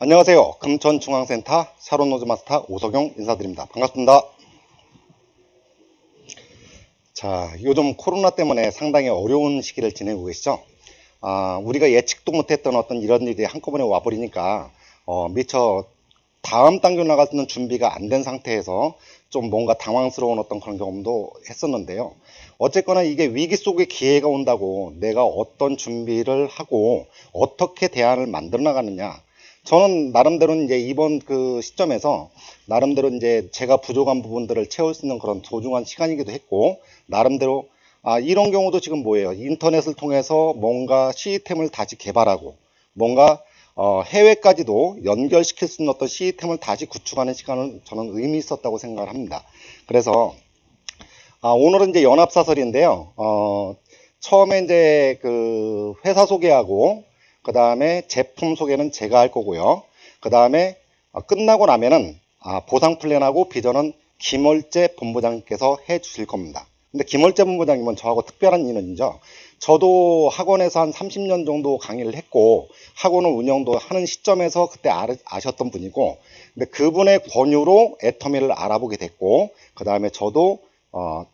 안녕하세요. 금천중앙센터 샤론노즈마스터 오석영 인사드립니다. 반갑습니다. 자, 요즘 코로나 때문에 상당히 어려운 시기를 지내고 계시죠? 우리가 예측도 못했던 어떤 이런 일이 한꺼번에 와버리니까 미처 다음 단계로 나갈 수 있는 준비가 안 된 상태에서 좀 뭔가 당황스러운 어떤 그런 경험도 했었는데요. 어쨌거나 이게 위기 속에 기회가 온다고 내가 어떤 준비를 하고 어떻게 대안을 만들어 나가느냐. 저는 나름대로 이제 이번 그 시점에서 나름대로 이제 제가 부족한 부분들을 채울 수 있는 그런 소중한 시간이기도 했고, 나름대로 이런 경우도 지금 뭐예요? 인터넷을 통해서 뭔가 시스템을 다시 개발하고 뭔가 해외까지도 연결시킬 수 있는 어떤 시스템을 다시 구축하는 시간은 저는 의미 있었다고 생각을 합니다. 그래서 오늘은 이제 연합사설인데요. 처음에 이제 그 회사 소개하고 그 다음에 제품 소개는 제가 할 거고요. 그 다음에 끝나고 나면은 보상 플랜하고 비전은 김월재 본부장님께서 해 주실 겁니다. 근데 김월재 본부장님은 저하고 특별한 인연이죠. 저도 학원에서 한 30년 정도 강의를 했고 학원을 운영도 하는 시점에서 그때 아셨던 분이고, 근데 그분의 권유로 애터미를 알아보게 됐고, 그 다음에 저도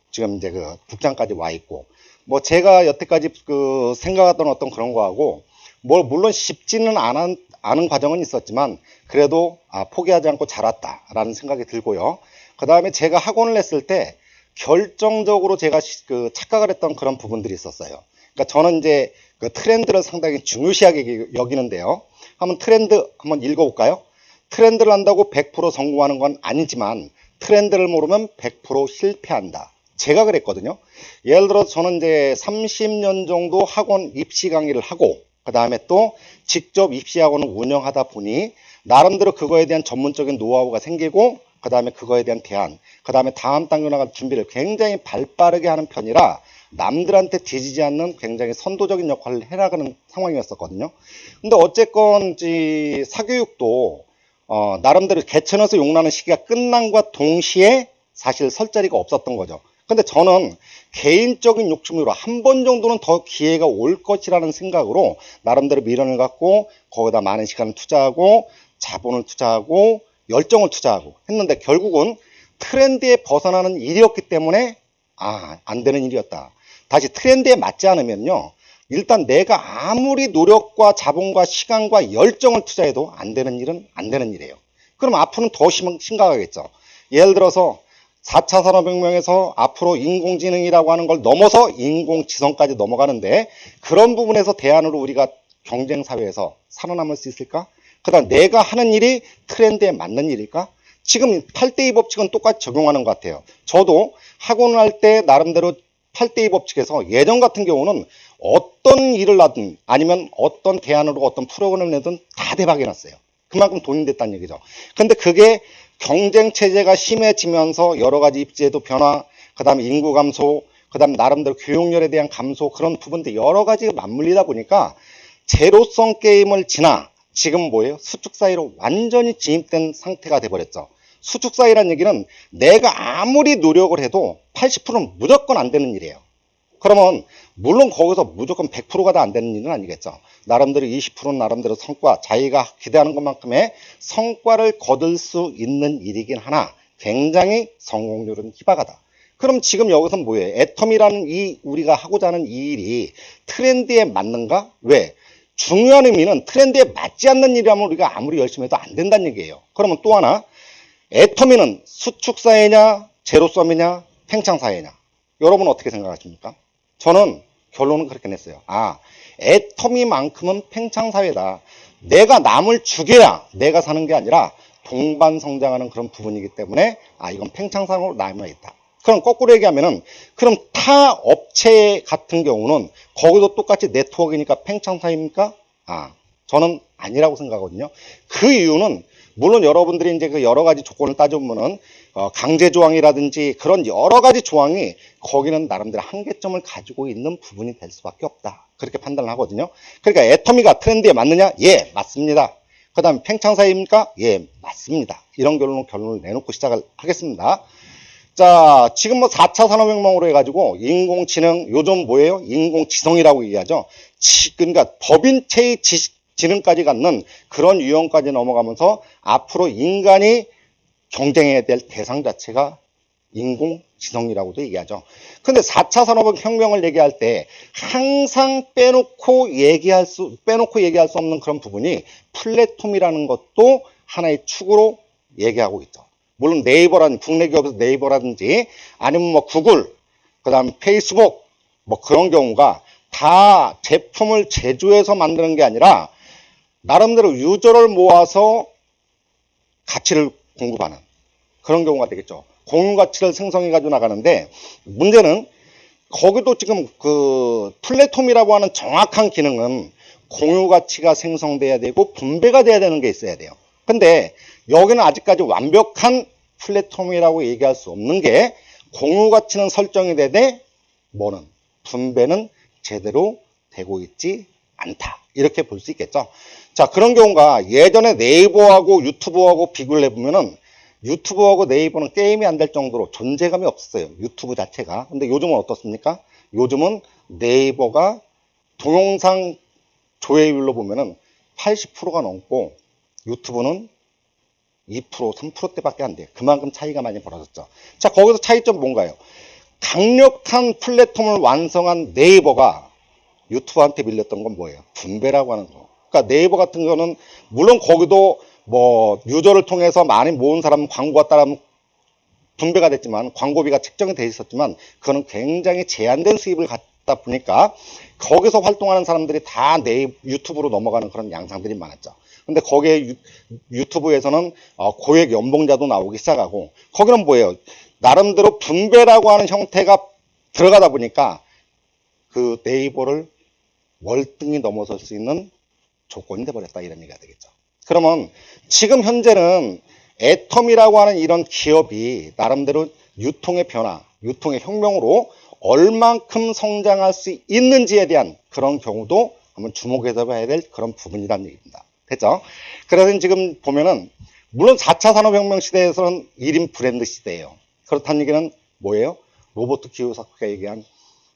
지금 이제 그 국장까지 와 있고, 뭐 제가 여태까지 그 생각했던 어떤 그런 거하고 물론 쉽지는 않은 과정은 있었지만 그래도 포기하지 않고 잘 왔다라는 생각이 들고요. 그 다음에 제가 학원을 했을 때 결정적으로 제가 그 착각을 했던 그런 부분들이 있었어요. 그러니까 저는 이제 그 트렌드를 상당히 중요시하게 여기는데요. 한번 트렌드 한번 읽어볼까요? 트렌드를 한다고 100% 성공하는 건 아니지만 트렌드를 모르면 100% 실패한다. 제가 그랬거든요. 예를 들어 저는 이제 30년 정도 학원 입시 강의를 하고 그 다음에 또 직접 입시학원을 운영하다 보니 나름대로 그거에 대한 전문적인 노하우가 생기고 그 다음에 그거에 대한 대안, 그 다음에 다음 단계로 나갈 준비를 굉장히 발빠르게 하는 편이라 남들한테 뒤지지 않는 굉장히 선도적인 역할을 해나가는 상황이었었거든요. 근데 어쨌건 이 사교육도 나름대로 개천에서 용나는 시기가 끝난과 동시에 사실 설 자리가 없었던 거죠. 근데 저는 개인적인 욕심으로 한 번 정도는 더 기회가 올 것이라는 생각으로 나름대로 미련을 갖고 거기다 많은 시간을 투자하고 자본을 투자하고 열정을 투자하고 했는데 결국은 트렌드에 벗어나는 일이었기 때문에 안 되는 일이었다. 다시 트렌드에 맞지 않으면요, 일단 내가 아무리 노력과 자본과 시간과 열정을 투자해도 안 되는 일은 안 되는 일이에요. 그럼 앞으로는 더 심각하겠죠. 예를 들어서 4차 산업혁명에서 앞으로 인공지능이라고 하는 걸 넘어서 인공지성까지 넘어가는데 그런 부분에서 대안으로 우리가 경쟁사회에서 살아남을 수 있을까? 그 다음 내가 하는 일이 트렌드에 맞는 일일까? 지금 8대2 법칙은 똑같이 적용하는 것 같아요. 저도 학원을 할 때 나름대로 8대2 법칙에서 예전 같은 경우는 어떤 일을 하든 아니면 어떤 대안으로 어떤 프로그램을 내든 다 대박이 났어요. 그만큼 돈이 됐다는 얘기죠. 근데 그게 경쟁 체제가 심해지면서 여러 가지 입지제도 변화, 그 다음에 인구 감소, 그 다음에 나름대로 교육열에 대한 감소, 그런 부분들 여러 가지가 맞물리다 보니까 제로성 게임을 지나 지금 뭐예요? 수축 사이로 완전히 진입된 상태가 돼버렸죠. 수축 사이라는 얘기는 내가 아무리 노력을 해도 80%는 무조건 안 되는 일이에요. 그러면 물론 거기서 무조건 100%가 다 안 되는 일은 아니겠죠. 나름대로 20%는 나름대로 성과, 자기가 기대하는 것만큼의 성과를 거둘 수 있는 일이긴 하나 굉장히 성공률은 희박하다. 그럼 지금 여기서 뭐예요? 애텀이라는 이 우리가 하고자 하는 이 일이 트렌드에 맞는가? 왜? 중요한 의미는 트렌드에 맞지 않는 일이라면 우리가 아무리 열심히 해도 안 된다는 얘기예요. 그러면 또 하나, 애터미는 수축사회냐 제로섬이냐 팽창사회냐, 여러분 어떻게 생각하십니까? 저는 결론은 그렇게 냈어요. 애터미만큼은 팽창사회다. 내가 남을 죽여야 내가 사는 게 아니라 동반성장하는 그런 부분이기 때문에 이건 팽창사회로 남아있다. 그럼 거꾸로 얘기하면은 그럼 타 업체 같은 경우는 거기도 똑같이 네트워크니까 팽창사회입니까? 저는 아니라고 생각하거든요. 그 이유는 물론 여러분들이 이제 그 여러 가지 조건을 따져보면은 강제 조항이라든지 그런 여러 가지 조항이 거기는 나름대로 한계점을 가지고 있는 부분이 될 수밖에 없다. 그렇게 판단을 하거든요. 그러니까 애터미가 트렌드에 맞느냐? 예, 맞습니다. 그 다음에 팽창사회입니까? 예, 맞습니다. 이런 결론을 내놓고 시작을 하겠습니다. 자, 지금 뭐 4차 산업혁명으로 해가지고 인공지능, 요즘 뭐예요? 인공지성이라고 얘기하죠. 그러니까 법인체의 지능까지 갖는 그런 유형까지 넘어가면서 앞으로 인간이 경쟁해야 될 대상 자체가 인공지능이라고도 얘기하죠. 근데 4차 산업혁명을 얘기할 때 항상 빼놓고 얘기할 수 없는 그런 부분이 플랫폼이라는 것도 하나의 축으로 얘기하고 있죠. 물론 국내 기업에서 네이버라든지 아니면 뭐 구글, 그 다음 페이스북, 뭐 그런 경우가 다 제품을 제조해서 만드는 게 아니라 나름대로 유저를 모아서 가치를 공급하는 그런 경우가 되겠죠. 공유 가치를 생성해 가지고 나가는데, 문제는 거기도 지금 그 플랫폼이라고 하는 정확한 기능은 공유 가치가 생성돼야 되고 분배가 돼야 되는 게 있어야 돼요. 근데 여기는 아직까지 완벽한 플랫폼이라고 얘기할 수 없는 게, 공유 가치는 설정이 되되 뭐는 분배는 제대로 되고 있지 않다, 이렇게 볼 수 있겠죠. 자, 그런 경우가 예전에 네이버하고 유튜브하고 비교를 해보면은 유튜브하고 네이버는 게임이 안 될 정도로 존재감이 없었어요, 유튜브 자체가. 근데 요즘은 어떻습니까? 요즘은 네이버가 동영상 조회율로 보면은 80%가 넘고 유튜브는 2%, 3%대밖에 안 돼요. 그만큼 차이가 많이 벌어졌죠. 자, 거기서 차이점 뭔가요? 강력한 플랫폼을 완성한 네이버가 유튜브한테 밀렸던 건 뭐예요? 분배라고 하는 거. 그러니까 네이버 같은 경우는 물론 거기도 뭐 유저를 통해서 많이 모은 사람 광고가 따르면 분배가 됐지만, 광고비가 책정이 돼 있었지만, 그거는 굉장히 제한된 수입을 갖다 보니까 거기서 활동하는 사람들이 다 유튜브로 넘어가는 그런 양상들이 많았죠. 근데 거기에 유튜브에서는 고액 연봉자도 나오기 시작하고, 거기는 뭐예요? 나름대로 분배라고 하는 형태가 들어가다 보니까 그 네이버를 월등히 넘어설 수 있는 조건이 돼버렸다, 이런 얘기가 되겠죠. 그러면 지금 현재는 애텀이라고 하는 이런 기업이 나름대로 유통의 변화, 유통의 혁명으로 얼만큼 성장할 수 있는지에 대한 그런 경우도 한번 주목해서 봐야 될 그런 부분이라는 얘기입니다. 됐죠? 그래서 지금 보면은 물론 4차 산업혁명 시대에서는 1인 브랜드 시대예요. 그렇다는 얘기는 뭐예요? 로버트 키요사키가 얘기한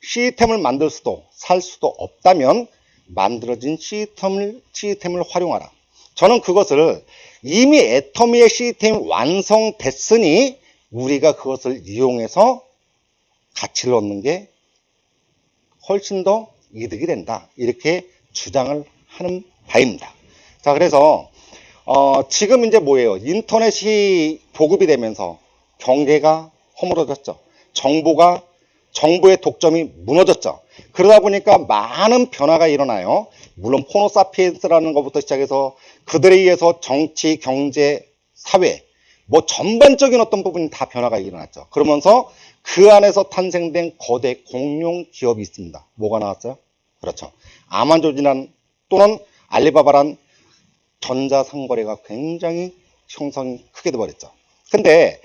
시스템을 만들 수도 살 수도 없다면 만들어진 시스템을 활용하라. 저는 그것을 이미 애터미의 시스템이 완성됐으니 우리가 그것을 이용해서 가치를 얻는 게 훨씬 더 이득이 된다, 이렇게 주장을 하는 바입니다. 자, 그래서 지금 이제 뭐예요? 인터넷이 보급이 되면서 경계가 허물어졌죠. 정보의 독점이 무너졌죠. 그러다 보니까 많은 변화가 일어나요. 물론 호모사피엔스라는 것부터 시작해서 그들에 의해서 정치, 경제, 사회, 뭐 전반적인 어떤 부분이 다 변화가 일어났죠. 그러면서 그 안에서 탄생된 거대 공룡 기업이 있습니다. 뭐가 나왔어요? 그렇죠. 아마존이란 또는 알리바바란 전자상거래가 굉장히 형성이 크게 돼버렸죠. 근데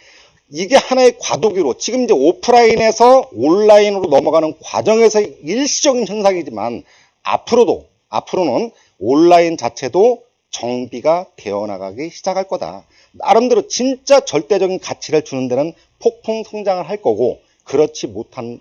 이게 하나의 과도기로 지금 이제 오프라인에서 온라인으로 넘어가는 과정에서 일시적인 현상이지만, 앞으로는 온라인 자체도 정비가 되어 나가기 시작할 거다. 나름대로 진짜 절대적인 가치를 주는 데는 폭풍 성장을 할 거고, 그렇지 못한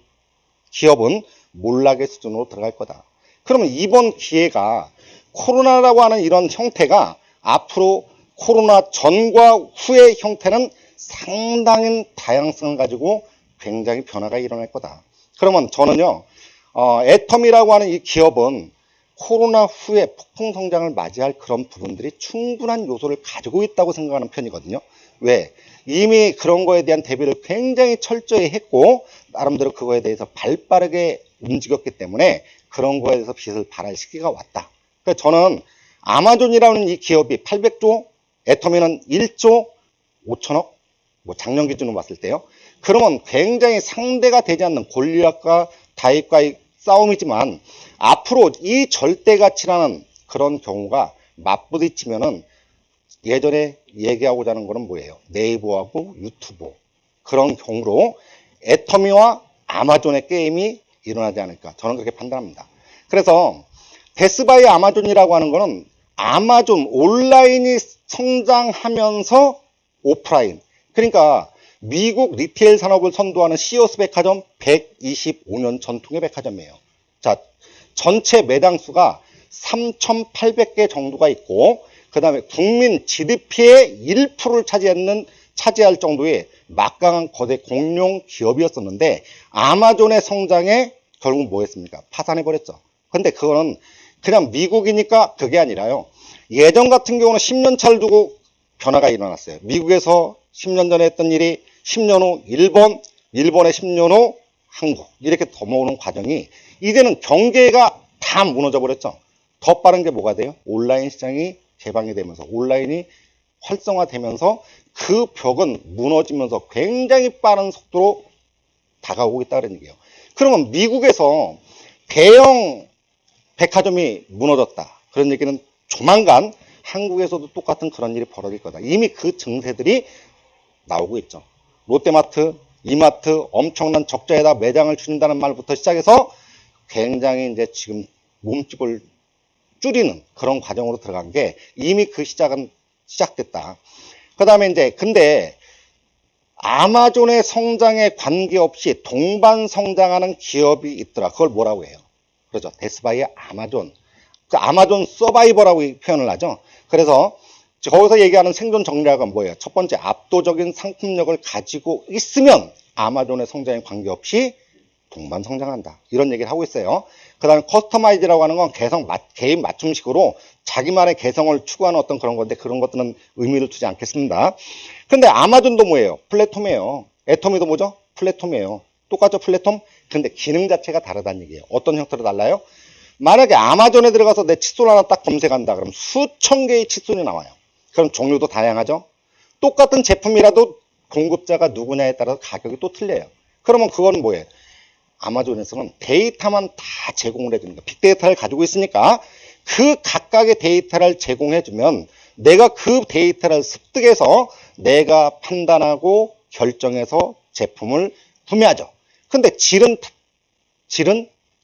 기업은 몰락의 수준으로 들어갈 거다. 그러면 이번 기회가 코로나라고 하는 이런 형태가 앞으로 코로나 전과 후의 형태는 상당한 다양성을 가지고 굉장히 변화가 일어날 거다. 그러면 저는요, 애텀이라고 하는 이 기업은 코로나 후에 폭풍 성장을 맞이할 그런 부분들이 충분한 요소를 가지고 있다고 생각하는 편이거든요. 왜? 이미 그런 거에 대한 대비를 굉장히 철저히 했고, 나름대로 그거에 대해서 발빠르게 움직였기 때문에 그런 거에 대해서 빛을 발할 시기가 왔다. 그래서 저는 아마존이라는 이 기업이 800조, 애터미는 1조 5천억, 뭐 작년 기준으로 봤을 때요. 그러면 굉장히 상대가 되지 않는 골리앗과 다윗과의 싸움이지만, 앞으로 이 절대가치라는 그런 경우가 맞부딪히면은 예전에 얘기하고자 하는 거는 뭐예요? 네이버하고 유튜브, 그런 경우로 애터미와 아마존의 게임이 일어나지 않을까, 저는 그렇게 판단합니다. 그래서 데스바이 아마존이라고 하는 거는 아마존 온라인이 성장하면서 오프라인, 그러니까 미국 리테일 산업을 선도하는 시어스 백화점 125년 전통의 백화점이에요. 자, 전체 매장 수가 3,800개 정도가 있고, 그 다음에 국민 GDP의 1%를 차지할 정도의 막강한 거대 공룡 기업이었었는데, 아마존의 성장에 결국 뭐 했습니까? 파산해버렸죠. 근데 그거는 그냥 미국이니까 그게 아니라요. 예전 같은 경우는 10년 차를 두고 변화가 일어났어요. 미국에서 10년 전에 했던 일이 10년 후 일본, 일본의 10년 후 한국, 이렇게 넘어오는 과정이 이제는 경계가 다 무너져 버렸죠. 더 빠른 게 뭐가 돼요? 온라인 시장이 개방이 되면서, 온라인이 활성화되면서 그 벽은 무너지면서 굉장히 빠른 속도로 다가오고 있다는 얘기예요. 그러면 미국에서 대형 백화점이 무너졌다, 그런 얘기는 조만간 한국에서도 똑같은 그런 일이 벌어질 거다. 이미 그 증세들이 나오고 있죠. 롯데마트, 이마트 엄청난 적자에다 매장을 줄인다는 말부터 시작해서 굉장히 이제 지금 몸집을 줄이는 그런 과정으로 들어간 게 이미 그 시작은 시작됐다. 그 다음에 이제 근데 아마존의 성장에 관계없이 동반 성장하는 기업이 있더라. 그걸 뭐라고 해요? 그렇죠. 데스바이의 아마존. 그 아마존 서바이버라고 표현을 하죠. 그래서 거기서 얘기하는 생존 전략은 뭐예요? 첫 번째, 압도적인 상품력을 가지고 있으면 아마존의 성장에 관계없이 동반 성장한다, 이런 얘기를 하고 있어요. 그 다음에 커스터마이즈라고 하는 건 개인 맞춤식으로 자기만의 개성을 추구하는 어떤 그런 건데, 그런 것들은 의미를 두지 않겠습니다. 근데 아마존도 뭐예요? 플랫폼이에요. 애터미도 뭐죠? 플랫폼이에요. 똑같죠, 플랫폼? 근데 기능 자체가 다르다는 얘기예요. 어떤 형태로 달라요? 만약에 아마존에 들어가서 내 칫솔 하나 딱 검색한다 그러면 수천 개의 칫솔이 나와요. 그럼 종류도 다양하죠. 똑같은 제품이라도 공급자가 누구냐에 따라서 가격이 또 틀려요. 그러면 그건 뭐예요? 아마존에서는 데이터만 다 제공을 해주는 거예요. 빅데이터를 가지고 있으니까 그 각각의 데이터를 제공해주면 내가 그 데이터를 습득해서 내가 판단하고 결정해서 제품을 구매하죠. 근데 질은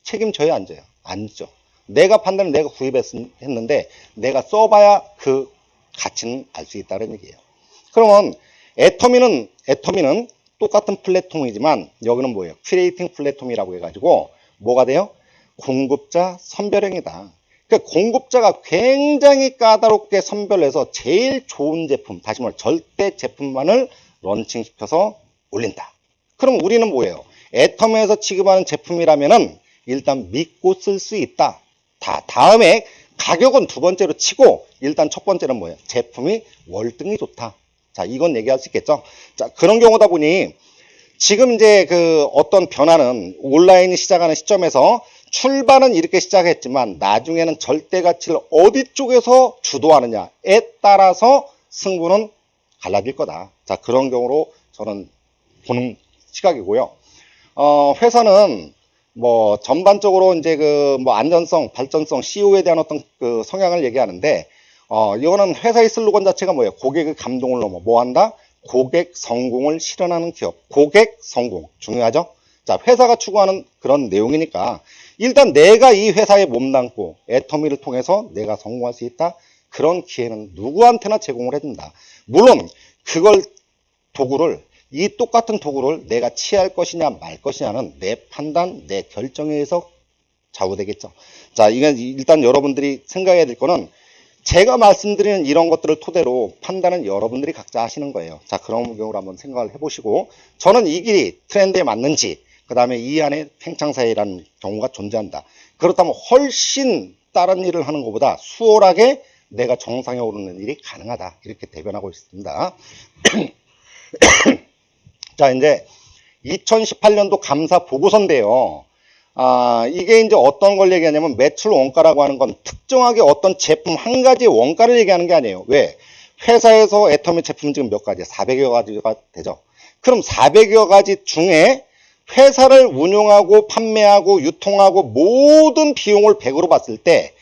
책임져야 안 져요? 안 져. 내가 판단을 내가 구입했는데 내가 써봐야 그 가치는 알 수 있다는 얘기예요. 그러면 애터미는 똑같은 플랫폼이지만 여기는 뭐예요? 큐레이팅 플랫폼이라고 해가지고 뭐가 돼요? 공급자 선별형이다. 그러니까 공급자가 굉장히 까다롭게 선별해서 제일 좋은 제품, 다시 말해 절대 제품만을 런칭시켜서 올린다. 그럼 우리는 뭐예요? 애터미에서 취급하는 제품이라면은 일단 믿고 쓸 수 있다. 다음에 가격은 두 번째로 치고 일단 첫 번째는 뭐예요? 제품이 월등히 좋다. 자, 이건 얘기할 수 있겠죠. 자, 그런 경우다 보니 지금 이제 그 어떤 변화는 온라인이 시작하는 시점에서 출발은 이렇게 시작했지만 나중에는 절대 가치를 어디 쪽에서 주도하느냐에 따라서 승부는 갈라질 거다. 자, 그런 경우로 저는 보는 시각이고요. 회사는 뭐 전반적으로 이제 그 뭐 안전성, 발전성, CO에 대한 어떤 그 성향을 얘기하는데, 이거는 회사의 슬로건 자체가 뭐예요? 고객의 감동을 넘어 뭐 한다? 고객 성공을 실현하는 기업. 고객 성공 중요하죠? 자, 회사가 추구하는 그런 내용이니까 일단 내가 이 회사에 몸담고 애터미를 통해서 내가 성공할 수 있다. 그런 기회는 누구한테나 제공을 해준다. 물론 그걸 이 똑같은 도구를 내가 취할 것이냐 말 것이냐는 내 판단, 내 결정에 의해서 좌우되겠죠. 자, 이건 일단 여러분들이 생각해야 될 거는 제가 말씀드리는 이런 것들을 토대로 판단은 여러분들이 각자 하시는 거예요. 자, 그런 경우로 한번 생각을 해보시고, 저는 이 길이 트렌드에 맞는지, 그 다음에 이 안에 팽창사회라는 경우가 존재한다. 그렇다면 훨씬 다른 일을 하는 것보다 수월하게 내가 정상에 오르는 일이 가능하다. 이렇게 대변하고 있습니다. 자, 이제 2018년도 감사 보고서인데요. 이게 이제 어떤 걸 얘기하냐면 매출 원가라고 하는 건 특정하게 어떤 제품 한 가지의 원가를 얘기하는 게 아니에요. 왜? 회사에서 애터미 제품 지금 몇 가지? 400여 가지가 되죠. 그럼 400여 가지 중에 회사를 운영하고 판매하고 유통하고 모든 비용을 100으로 봤을 때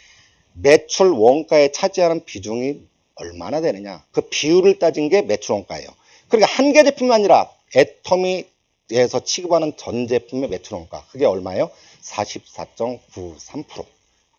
매출 원가에 차지하는 비중이 얼마나 되느냐? 그 비율을 따진 게 매출 원가예요. 그러니까 한 개 제품이 아니라 애터미에서 취급하는 전 제품의 매출 원가. 그게 얼마예요? 44.93%.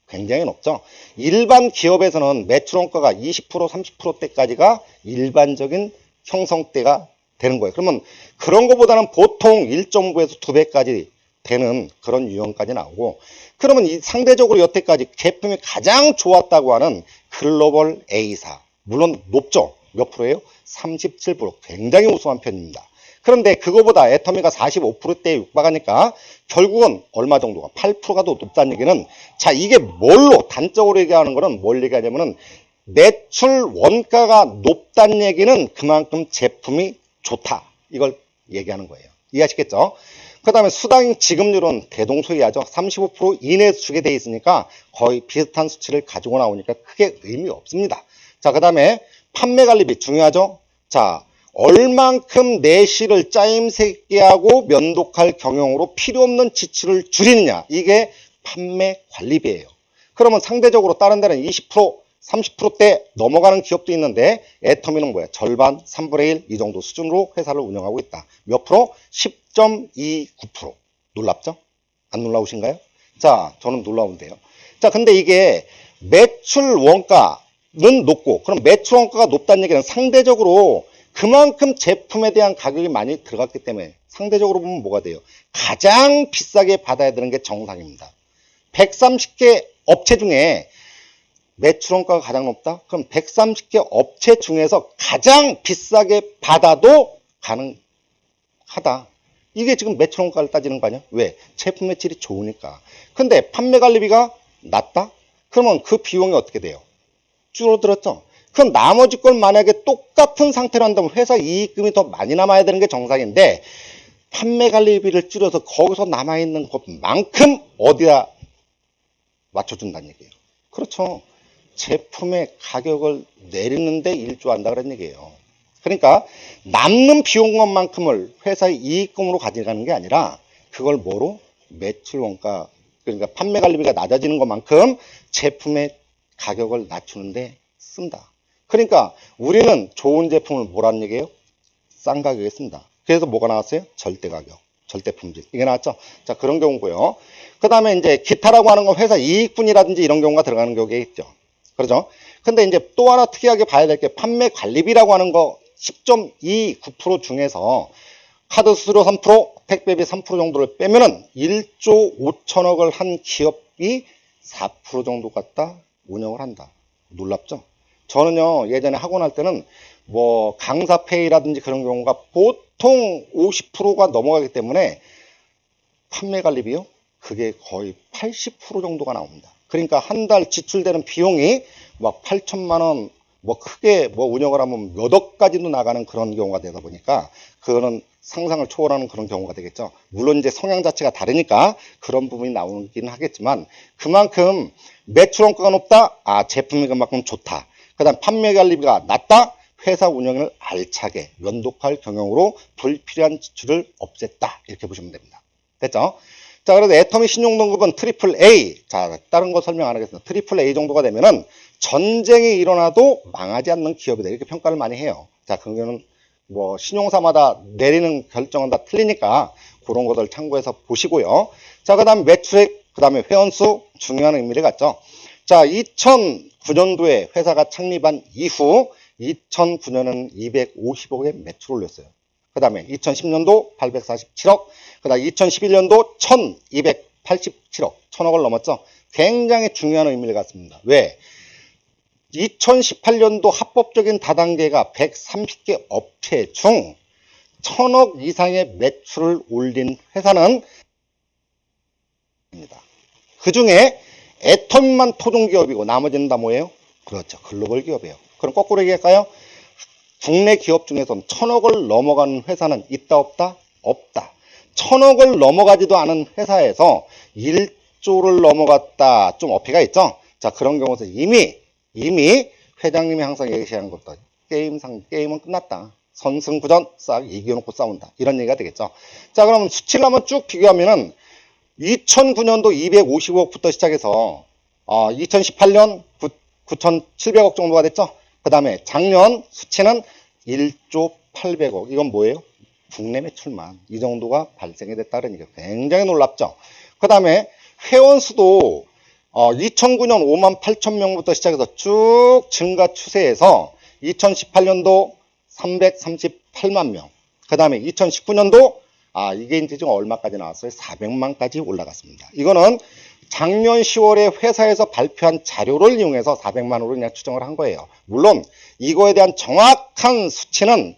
굉장히 높죠. 일반 기업에서는 매출 원가가 20%, 30%대까지가 일반적인 형성대가 되는 거예요. 그러면 그런 것보다는 보통 1.9에서 2배까지 되는 그런 유형까지 나오고, 그러면 이 상대적으로 여태까지 제품이 가장 좋았다고 하는 글로벌 A사, 물론 높죠. 몇 프로예요? 37%. 굉장히 우수한 편입니다. 그런데 그거보다 애터미가 45%대에 육박하니까 결국은 얼마 정도가 8%가 더 높다는 얘기는, 자, 이게 뭘로 단적으로 얘기하는 거는 뭘 얘기하냐면은 매출 원가가 높다는 얘기는 그만큼 제품이 좋다, 이걸 얘기하는 거예요. 이해하시겠죠? 그 다음에 수당 지급률은 대동소이하죠. 35% 이내에서 주게 돼 있으니까 거의 비슷한 수치를 가지고 나오니까 크게 의미 없습니다. 자, 그 다음에 판매 관리비 중요하죠. 자, 얼만큼 내실을 짜임새게 하고 면독할 경영으로 필요 없는 지출을 줄이느냐, 이게 판매 관리비예요. 그러면 상대적으로 다른 데는 20%, 30%대 넘어가는 기업도 있는데 애터미는 뭐야? 절반, 3분의 1 이 정도 수준으로 회사를 운영하고 있다. 몇 프로? 10.29%. 놀랍죠? 안 놀라우신가요? 자, 저는 놀라운데요. 자, 근데 이게 매출 원가는 높고, 그럼 매출 원가가 높다는 얘기는 상대적으로 그만큼 제품에 대한 가격이 많이 들어갔기 때문에 상대적으로 보면 뭐가 돼요? 가장 비싸게 받아야 되는 게 정상입니다. 130개 업체 중에 매출 원가가 가장 높다? 그럼 130개 업체 중에서 가장 비싸게 받아도 가능하다. 이게 지금 매출 원가를 따지는 거 아니야? 왜? 제품의 질이 좋으니까. 근데 판매 관리비가 낮다? 그러면 그 비용이 어떻게 돼요? 줄어들었죠? 그럼 나머지 걸 만약에 똑같은 상태로 한다면 회사 이익금이 더 많이 남아야 되는 게 정상인데, 판매 관리비를 줄여서 거기서 남아있는 것만큼 어디다 맞춰준다는 얘기예요. 그렇죠. 제품의 가격을 내리는데 일조한다 그런 얘기예요. 그러니까 남는 비용만큼을 회사의 이익금으로 가져가는 게 아니라 그걸 뭐로? 매출 원가, 그러니까 판매 관리비가 낮아지는 것만큼 제품의 가격을 낮추는데 쓴다. 그러니까 우리는 좋은 제품을 뭐라는 얘기예요? 싼 가격에 쓴다. 그래서 뭐가 나왔어요? 절대 가격, 절대 품질, 이게 나왔죠. 자, 그런 경우고요. 그 다음에 이제 기타라고 하는 건 회사 이익분이라든지 이런 경우가 들어가는 경우가 있죠. 그렇죠? 근데 이제 또 하나 특이하게 봐야 될 게 판매 관리비라고 하는 거 10.29% 중에서 카드 수수료 3%, 택배비 3% 정도를 빼면은 1조 5천억을 한 기업이 4% 정도 갖다 운영을 한다. 놀랍죠? 저는요, 예전에 학원 할 때는 뭐 강사페이라든지 그런 경우가 보통 50%가 넘어가기 때문에 판매 관리비요? 그게 거의 80% 정도가 나옵니다. 그러니까 한 달 지출되는 비용이 막 8천만 원, 뭐 크게 뭐 운영을 하면 몇 억까지도 나가는 그런 경우가 되다 보니까 그거는 상상을 초월하는 그런 경우가 되겠죠. 물론 이제 성향 자체가 다르니까 그런 부분이 나오긴 하겠지만, 그만큼 매출 원가가 높다? 아, 제품이 그만큼 좋다. 그 다음 판매 관리비가 낮다? 회사 운영을 알차게 면독할 경영으로 불필요한 지출을 없앴다. 이렇게 보시면 됩니다. 됐죠? 자, 그래서 애터미 신용등급은 트리플 A. 자, 다른 거 설명 안 하겠습니다. 트리플 A 정도가 되면은 전쟁이 일어나도 망하지 않는 기업이다. 이렇게 평가를 많이 해요. 자, 그거는 뭐 신용사마다 내리는 결정은 다 틀리니까 그런 것들 참고해서 보시고요. 자, 그 다음 매출액, 그 다음에 회원수, 중요한 의미를 갖죠. 자, 2009년도에 회사가 창립한 이후 2009년은 250억의 매출을 올렸어요. 그 다음에 2010년도 847억, 그 다음 2011년도 1287억, 1000억을 넘었죠. 굉장히 중요한 의미를 갖습니다. 왜? 2018년도 합법적인 다단계가 130개 업체 중 1000억 이상의 매출을 올린 회사는 입니다. 그 중에 애터미만 토종기업이고 나머지는 다 뭐예요? 그렇죠. 글로벌 기업이에요. 그럼 거꾸로 얘기할까요? 국내 기업 중에서는 1000억을 넘어가는 회사는 있다 없다? 없다. 1000억을 넘어가지도 않은 회사에서 1조를 넘어갔다. 좀 어폐가 있죠? 자, 그런 경우에서 이미 회장님이 항상 얘기하는 것도 게임은 끝났다. 선승부전 싹 이겨놓고 싸운다. 이런 얘기가 되겠죠. 자, 그러면 수치를 한번 쭉 비교하면은 2009년도 250억부터 시작해서 2018년 9,700억 정도가 됐죠. 그 다음에 작년 수치는 1조 800억. 이건 뭐예요? 국내 매출만 이 정도가 발생이 됐다는 얘기가 굉장히 놀랍죠. 그 다음에 회원 수도 2009년 5만 8천 명부터 시작해서 쭉 증가 추세에서 2018년도 338만 명, 그 다음에 2019년도 이게 이제 지금 얼마까지 나왔어요? 400만까지 올라갔습니다. 이거는 작년 10월에 회사에서 발표한 자료를 이용해서 400만으로 그냥 추정을 한 거예요. 물론 이거에 대한 정확한 수치는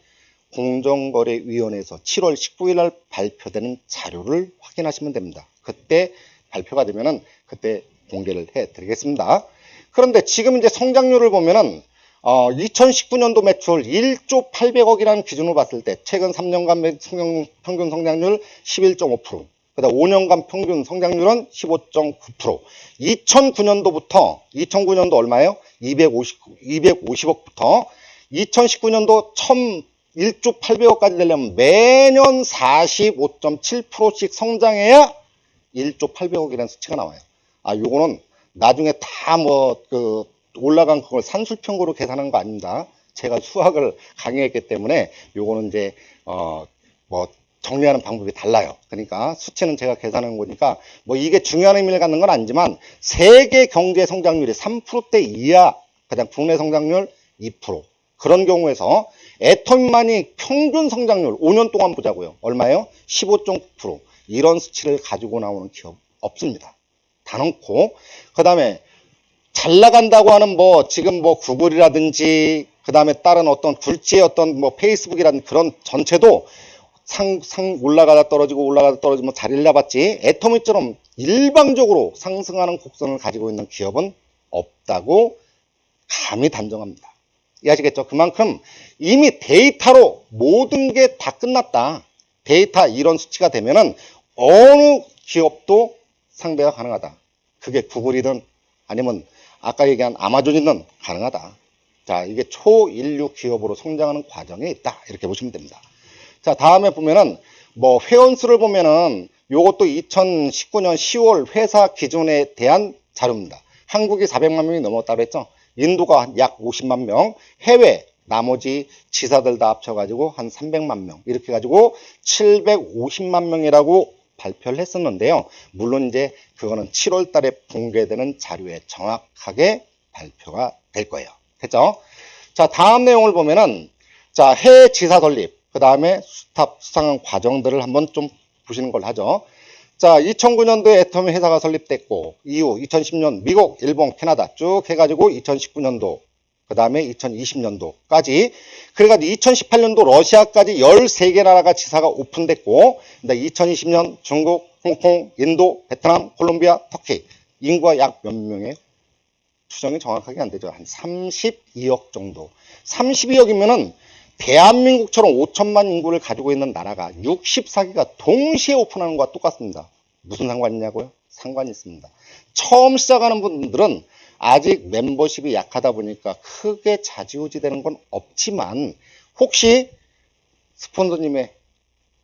공정거래위원회에서 7월 19일 날 발표되는 자료를 확인하시면 됩니다. 그때 발표가 되면은 그때 공개를 해 드리겠습니다. 그런데 지금 이제 성장률을 보면은 2019년도 매출 1조 800억이라는 기준으로 봤을 때 최근 3년간 평균 성장률 11.5%, 그다음 5년간 평균 성장률은 15.9%. 2009년도 얼마예요? 250억부터 2019년도 1조 800억까지 되려면 매년 45.7%씩 성장해야 1조 800억이라는 수치가 나와요. 요거는 나중에 다 올라간 그걸 산술평고로 계산한 거 아닙니다. 제가 수학을 강의했기 때문에 요거는 이제 정리하는 방법이 달라요. 그러니까 수치는 제가 계산한 거니까 이게 중요한 의미를 갖는 건 아니지만 세계 경제 성장률이 3%대 이하, 그다음 국내 성장률 2%. 그런 경우에서 애터미만이 평균 성장률 5년 동안 보자고요. 얼마예요? 15.9%. 이런 수치를 가지고 나오는 기업 없습니다. 단 없고, 그 다음에 잘 나간다고 하는 지금 구글이라든지, 그 다음에 다른 어떤 굴지의 어떤 페이스북이라든지 그런 전체도 올라가다 떨어지고 자리를 잡았지, 애터미처럼 일방적으로 상승하는 곡선을 가지고 있는 기업은 없다고 감히 단정합니다. 이해하시겠죠? 그만큼 이미 데이터로 모든 게 다 끝났다. 데이터 이런 수치가 되면은 어느 기업도 상대가 가능하다. 그게 구글이든 아니면 아까 얘기한 아마존이든 가능하다. 자, 이게 초인류 기업으로 성장하는 과정에 있다. 이렇게 보시면 됩니다. 자, 다음에 보면은 회원수를 보면은 요것도 2019년 10월 회사 기준에 대한 자료입니다. 한국이 400만 명이 넘었다고 했죠. 인도가 약 50만 명, 해외 나머지 지사들 다 합쳐가지고 한 300만 명 이렇게 가지고 750만 명이라고 발표를 했었는데요. 물론 이제 그거는 7월 달에 공개되는 자료에 정확하게 발표가 될 거예요. 됐죠? 자, 다음 내용을 보면은 자, 해외 지사 설립, 그 다음에 수상한 과정들을 한번 좀 보시는 걸 하죠. 자, 2009년도에 애터미 회사가 설립됐고 이후 2010년 미국, 일본, 캐나다 쭉 해가지고 2019년도 그 다음에 2020년도까지 그래가지고 2018년도 러시아까지 13개 나라가 지사가 오픈됐고 2020년 중국, 홍콩, 인도, 베트남, 콜롬비아, 터키 인구가 약 몇 명이에요? 추정이 정확하게 안 되죠. 한 32억 정도. 32억이면은 대한민국처럼 5천만 인구를 가지고 있는 나라가 64개가 동시에 오픈하는 것과 똑같습니다. 무슨 상관이냐고요? 상관이 있습니다. 처음 시작하는 분들은 아직 멤버십이 약하다 보니까 크게 좌지우지 되는 건 없지만 혹시 스폰서님의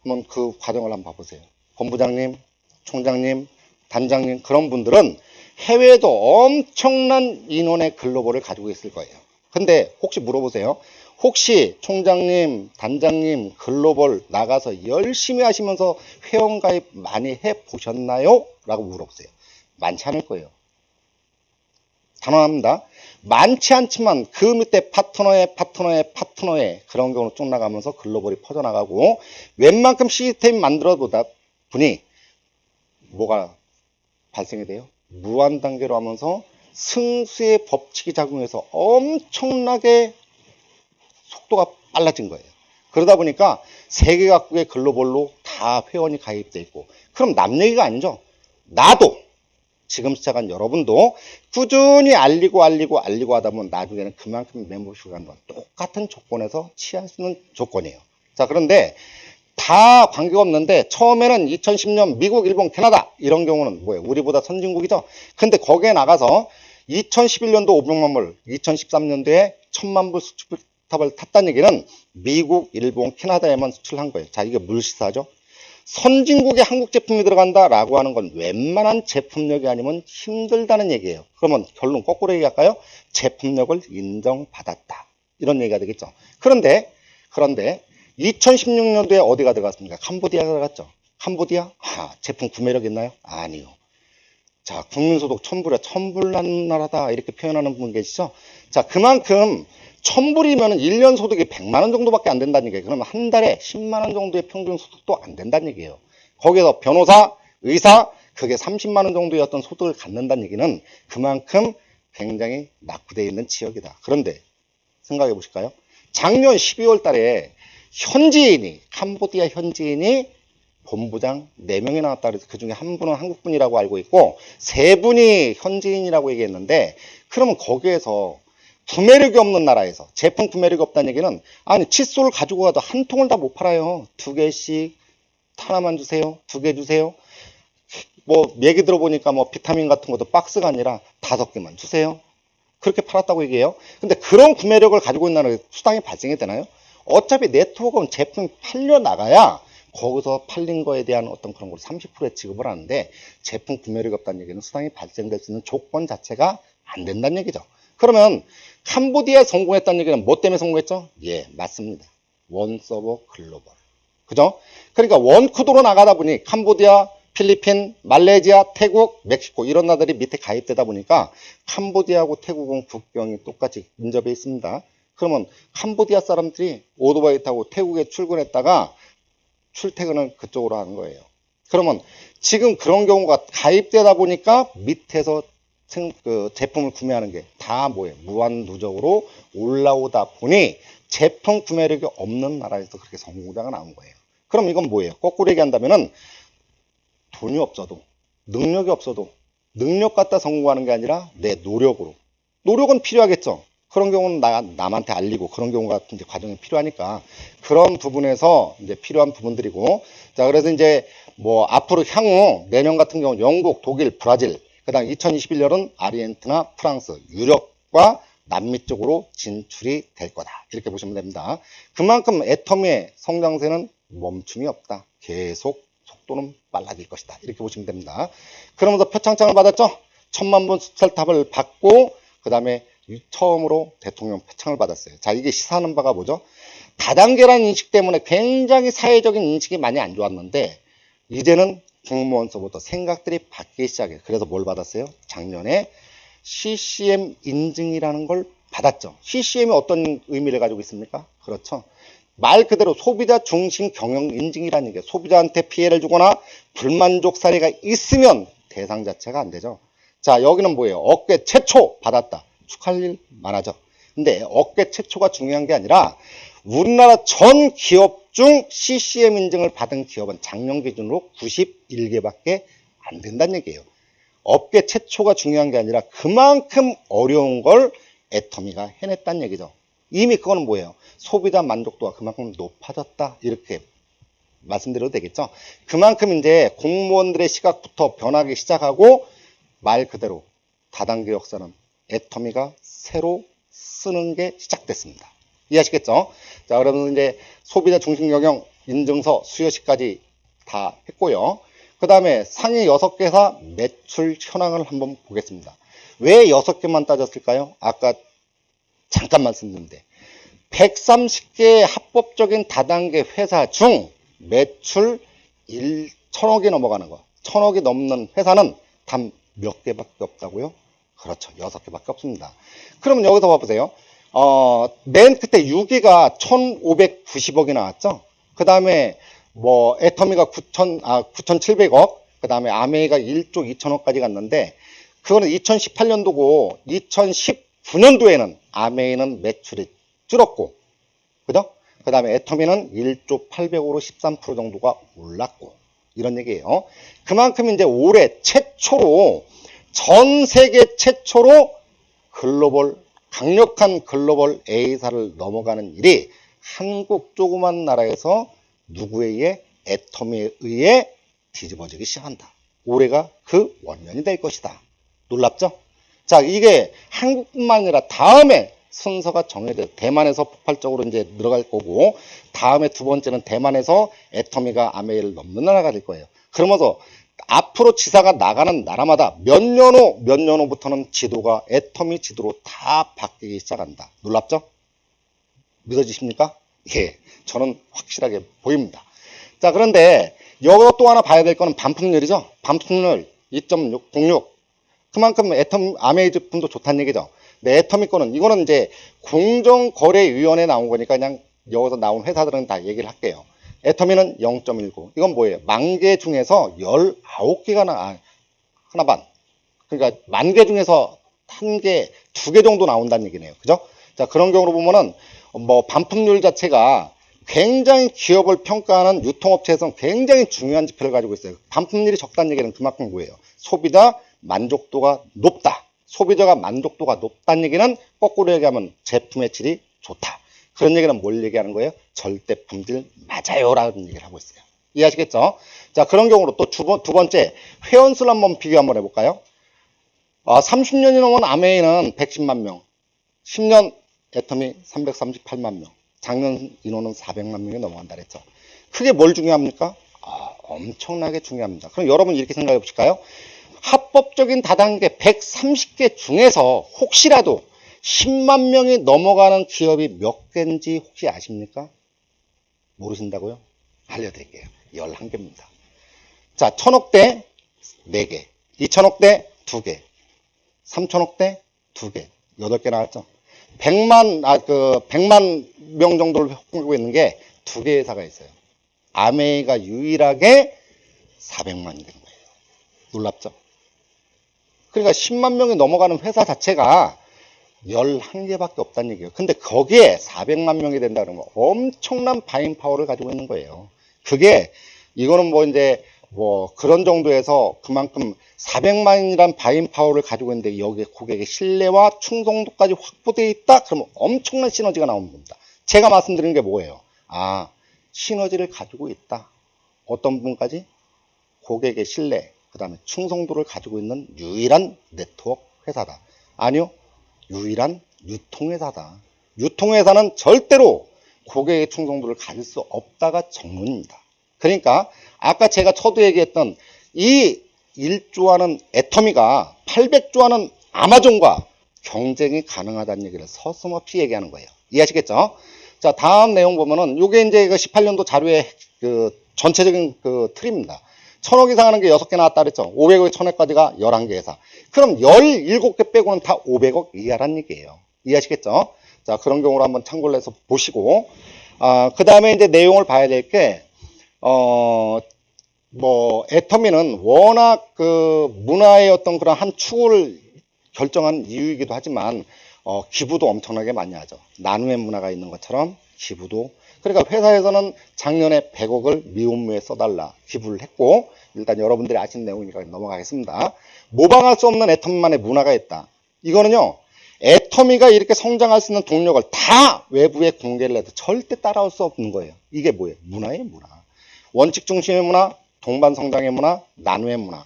한번 그 과정을 한번 봐보세요. 본부장님, 총장님, 단장님 그런 분들은 해외에도 엄청난 인원의 글로벌을 가지고 있을 거예요. 근데 혹시 물어보세요. 혹시 총장님, 단장님 글로벌 나가서 열심히 하시면서 회원가입 많이 해보셨나요? 라고 물어보세요. 많지 않을 거예요. 단언합니다. 많지 않지만 그 밑에 파트너의 그런 경우로 쭉 나가면서 글로벌이 퍼져나가고 웬만큼 시스템 만들어보다 보니 뭐가 발생이 돼요? 무한 단계로 하면서 승수의 법칙이 작용해서 엄청나게 속도가 빨라진 거예요. 그러다 보니까 세계 각국의 글로벌로 다 회원이 가입돼 있고 그럼 남 얘기가 아니죠. 나도 지금 시작한 여러분도 꾸준히 알리고 하다 보면 나중에는 그만큼 멤버십을 갖는 건 똑같은 조건에서 취할 수 있는 조건이에요. 자, 그런데 다 관계가 없는데 처음에는 2010년 미국, 일본, 캐나다 이런 경우는 뭐예요? 우리보다 선진국이죠. 근데 거기에 나가서 2011년도 500만 불, 2013년도에 1000만 불 수출탑을 탔다는 얘기는 미국, 일본, 캐나다에만 수출한 거예요. 자, 이게 물시사죠. 선진국에 한국 제품이 들어간다라고 하는 건 웬만한 제품력이 아니면 힘들다는 얘기예요. 그러면 결론 거꾸로 얘기할까요? 제품력을 인정받았다. 이런 얘기가 되겠죠. 그런데 2016년도에 어디가 들어갔습니까? 캄보디아가 들어갔죠. 캄보디아? 제품 구매력 있나요? 아니요. 자, 국민소득 천불에 천불난 나라다 이렇게 표현하는 분 계시죠? 자, 그만큼 천불이면 1년 소득이 100만 원 정도밖에 안 된다는 얘기예요. 그러면 한 달에 10만 원 정도의 평균 소득도 안 된다는 얘기예요. 거기에서 변호사, 의사, 그게 30만 원 정도의 어떤 소득을 갖는다는 얘기는 그만큼 굉장히 낙후되어 있는 지역이다. 그런데 생각해 보실까요? 작년 12월 달에 현지인이, 캄보디아 현지인이 본부장 4명이 나왔다 그래서 그 중에 한 분은 한국분이라고 알고 있고 3분이 현지인이라고 얘기했는데, 그러면 거기에서 구매력이 없는 나라에서 제품 구매력이 없다는 얘기는, 아니 칫솔을 가지고 가도 한 통을 다 못 팔아요. 2개씩 하나만 주세요. 2개 주세요. 뭐 얘기 들어보니까 뭐 비타민 같은 것도 박스가 아니라 5개만 주세요. 그렇게 팔았다고 얘기해요. 근데 그런 구매력을 가지고 있는 나라에 수당이 발생이 되나요? 어차피 네트워크는 제품이 팔려 나가야 거기서 팔린 거에 대한 어떤 그런 걸 30%의 지급을 하는데, 제품 구매력이 없다는 얘기는 수당이 발생될 수 있는 조건 자체가 안 된다는 얘기죠. 그러면 캄보디아에 성공했다는 얘기는 뭐 때문에 성공했죠? 예, 맞습니다. 원 서버 글로벌. 그죠? 그러니까 원코드로 나가다 보니 캄보디아, 필리핀, 말레이시아, 태국, 멕시코 이런 나라들이 밑에 가입되다 보니까 캄보디아하고 태국은 국경이 똑같이 인접해 있습니다. 그러면 캄보디아 사람들이 오토바이 타고 태국에 출근했다가 출퇴근을 그쪽으로 하는 거예요. 그러면 지금 그런 경우가 가입되다 보니까 밑에서 제품을 구매하는 게 다 뭐예요? 무한 누적으로 올라오다 보니 제품 구매력이 없는 나라에서 그렇게 성공자가 나온 거예요. 그럼 이건 뭐예요? 거꾸로 얘기한다면은 돈이 없어도, 능력이 없어도 능력 갖다 성공하는 게 아니라 내 노력으로. 노력은 필요하겠죠. 그런 경우는 남한테 알리고 그런 경우가 이제 과정이 필요하니까 그런 부분에서 이제 필요한 부분들이고, 자, 그래서 이제 뭐 앞으로 향후 내년 같은 경우 영국, 독일, 브라질, 그 다음 2021년은 아르헨티나, 프랑스, 유럽과 남미 쪽으로 진출이 될 거다. 이렇게 보시면 됩니다. 그만큼 애터미의 성장세는 멈춤이 없다. 계속 속도는 빨라질 것이다. 이렇게 보시면 됩니다. 그러면서 표창장을 받았죠. 1000만 번 수철탑을 받고 그 다음에 처음으로 대통령 표창을 받았어요. 자, 이게 시사하는 바가 뭐죠? 다단계라는 인식 때문에 굉장히 사회적인 인식이 많이 안 좋았는데 이제는 공무원서부터 생각들이 바뀌기 시작해요. 그래서 뭘 받았어요? 작년에 CCM 인증이라는 걸 받았죠. CCM이 어떤 의미를 가지고 있습니까? 그렇죠. 말 그대로 소비자 중심 경영 인증이라는 얘기예요. 소비자한테 피해를 주거나 불만족 사례가 있으면 대상 자체가 안 되죠. 자, 여기는 뭐예요? 업계 최초 받았다. 축하할 일 많아져. 근데 업계 최초가 중요한 게 아니라 우리나라 전 기업 중 CCM 인증을 받은 기업은 작년 기준으로 91개밖에 안 된다는 얘기예요. 업계 최초가 중요한 게 아니라 그만큼 어려운 걸 애터미가 해냈다는 얘기죠. 이미 그거는 뭐예요? 소비자 만족도가 그만큼 높아졌다. 이렇게 말씀드려도 되겠죠. 그만큼 이제 공무원들의 시각부터 변하기 시작하고 말 그대로 다단계 역사는 애터미가 새로 쓰는 게 시작됐습니다. 이해하시겠죠? 자, 그러면 이제 소비자 중심 경영 인증서 수여식까지 다 했고요. 그 다음에 상위 6개사 매출 현황을 한번 보겠습니다. 왜 6개만 따졌을까요? 아까 잠깐 말씀드렸는데 130개의 합법적인 다단계 회사 중 매출 1000억이 넘어가는 거, 1000억이 넘는 회사는 단 몇 개밖에 없다고요? 그렇죠. 6개밖에 없습니다. 그러면 여기서 봐보세요. 맨 끝에 6위가 1590억이 나왔죠. 그 다음에 뭐 애터미가 9700억, 그 다음에 아메이가 1조 2천억까지 갔는데 그거는 2018년도고 2019년도에는 아메이는 매출이 줄었고, 그죠? 그 다음에 애터미는 1조 800억으로 13% 정도가 올랐고, 이런 얘기예요. 그만큼 이제 올해 최초로, 전 세계 최초로 강력한 글로벌 A사를 넘어가는 일이 한국 조그만 나라에서 누구에 의해? 애터미에 의해 뒤집어지기 시작한다. 올해가 그 원년이 될 것이다. 놀랍죠? 자, 이게 한국뿐만 아니라 다음에 순서가 정해져요. 대만에서 폭발적으로 이제 늘어갈 거고, 다음에 두 번째는 대만에서 애터미가 아메이를 넘는 나라가 될 거예요. 그러면서 앞으로 지사가 나가는 나라마다 몇 년 후부터는 지도가 애터미 지도로 다 바뀌기 시작한다. 놀랍죠? 믿어지십니까? 예, 저는 확실하게 보입니다. 자, 그런데 여기서 또 하나 봐야 될 거는 반품률이죠. 반품률 2.06. 그만큼 아메이 제품도 좋다는 얘기죠. 근데 애터미 거는, 이거는 이제 공정거래위원회에 나온 거니까 그냥 여기서 나온 회사들은 다 얘기를 할게요. 애터미는 0.19. 이건 뭐예요? 10,000개 중에서 19개가 하나 반. 그러니까 10,000개 중에서 한 개, 2개 정도 나온다는 얘기네요. 그죠? 자, 그런 경우로 보면은 뭐 반품률 자체가 굉장히 기업을 평가하는 유통업체에서는 굉장히 중요한 지표를 가지고 있어요. 반품률이 적다는 얘기는 그만큼 뭐예요? 소비자 만족도가 높다. 소비자가 만족도가 높다는 얘기는 거꾸로 얘기하면 제품의 질이 좋다. 그런 얘기는 뭘 얘기하는 거예요? 절대 품질 맞아요 라는 얘기를 하고 있어요. 이해하시겠죠? 자, 그런 경우로 또 두 번째 회원수를 한번 비교 한번 해볼까요? 30년이 넘은 아메이는 110만 명, 10년 애터미 338만 명, 작년 인원은 400만 명이 넘어간다 그랬죠. 크게 뭘 중요합니까? 엄청나게 중요합니다. 그럼 여러분 이렇게 생각해 보실까요? 합법적인 다단계 130개 중에서 혹시라도 10만 명이 넘어가는 기업이 몇 개인지 혹시 아십니까? 모르신다고요? 알려드릴게요. 11개입니다. 자, 1000억대 4개, 2000억대 2개, 3000억대 2개, 8개 나왔죠? 100만 명 정도를 확보하고 있는 게 2개 회사가 있어요. 아메이가 유일하게 400만이 된 거예요. 놀랍죠? 그러니까 10만 명이 넘어가는 회사 자체가 11개밖에 없다는 얘기예요. 근데 거기에 400만 명이 된다 그러면 엄청난 바잉 파워를 가지고 있는 거예요. 그게, 이거는 뭐 이제 뭐 그런 정도에서 그만큼 400만이란 바잉 파워를 가지고 있는데 여기에 고객의 신뢰와 충성도까지 확보되어 있다? 그러면 엄청난 시너지가 나오는 겁니다. 제가 말씀드리는 게 뭐예요? 시너지를 가지고 있다. 어떤 부분까지? 고객의 신뢰, 그 다음에 충성도를 가지고 있는 유일한 네트워크 회사다. 아니요. 유일한 유통회사다. 유통회사는 절대로 고객의 충성도를 가질 수 없다가 정론입니다. 그러니까 아까 제가 처도 얘기했던 이 1조하는 애터미가 800조하는 아마존과 경쟁이 가능하다는 얘기를 서슴없이 얘기하는 거예요. 이해하시겠죠? 자, 다음 내용 보면은 요게 이제 그 18년도 자료의 그 전체적인 그 틀입니다. 1000억 이상 하는 게 6개 나왔다 그랬죠. 500억, 1000억까지가 11개 회사. 그럼 17개 빼고는 다 500억 이하란 얘기예요. 이해하시겠죠? 자, 그런 경우로 한번 참고를 해서 보시고, 그 다음에 이제 내용을 봐야 될 게, 뭐, 애터미는 워낙 그 문화의 어떤 그런 한 축을 결정한 이유이기도 하지만, 기부도 엄청나게 많이 하죠. 나눔의 문화가 있는 것처럼 기부도. 그러니까 회사에서는 작년에 100억을 미혼모에 써달라 기부를 했고, 일단 여러분들이 아시는 내용이니까 넘어가겠습니다. 모방할 수 없는 애터미만의 문화가 있다. 이거는요, 애터미가 이렇게 성장할 수 있는 동력을 다 외부에 공개를 해도 절대 따라올 수 없는 거예요. 이게 뭐예요? 문화의 문화. 원칙 중심의 문화, 동반 성장의 문화, 나눔의 문화.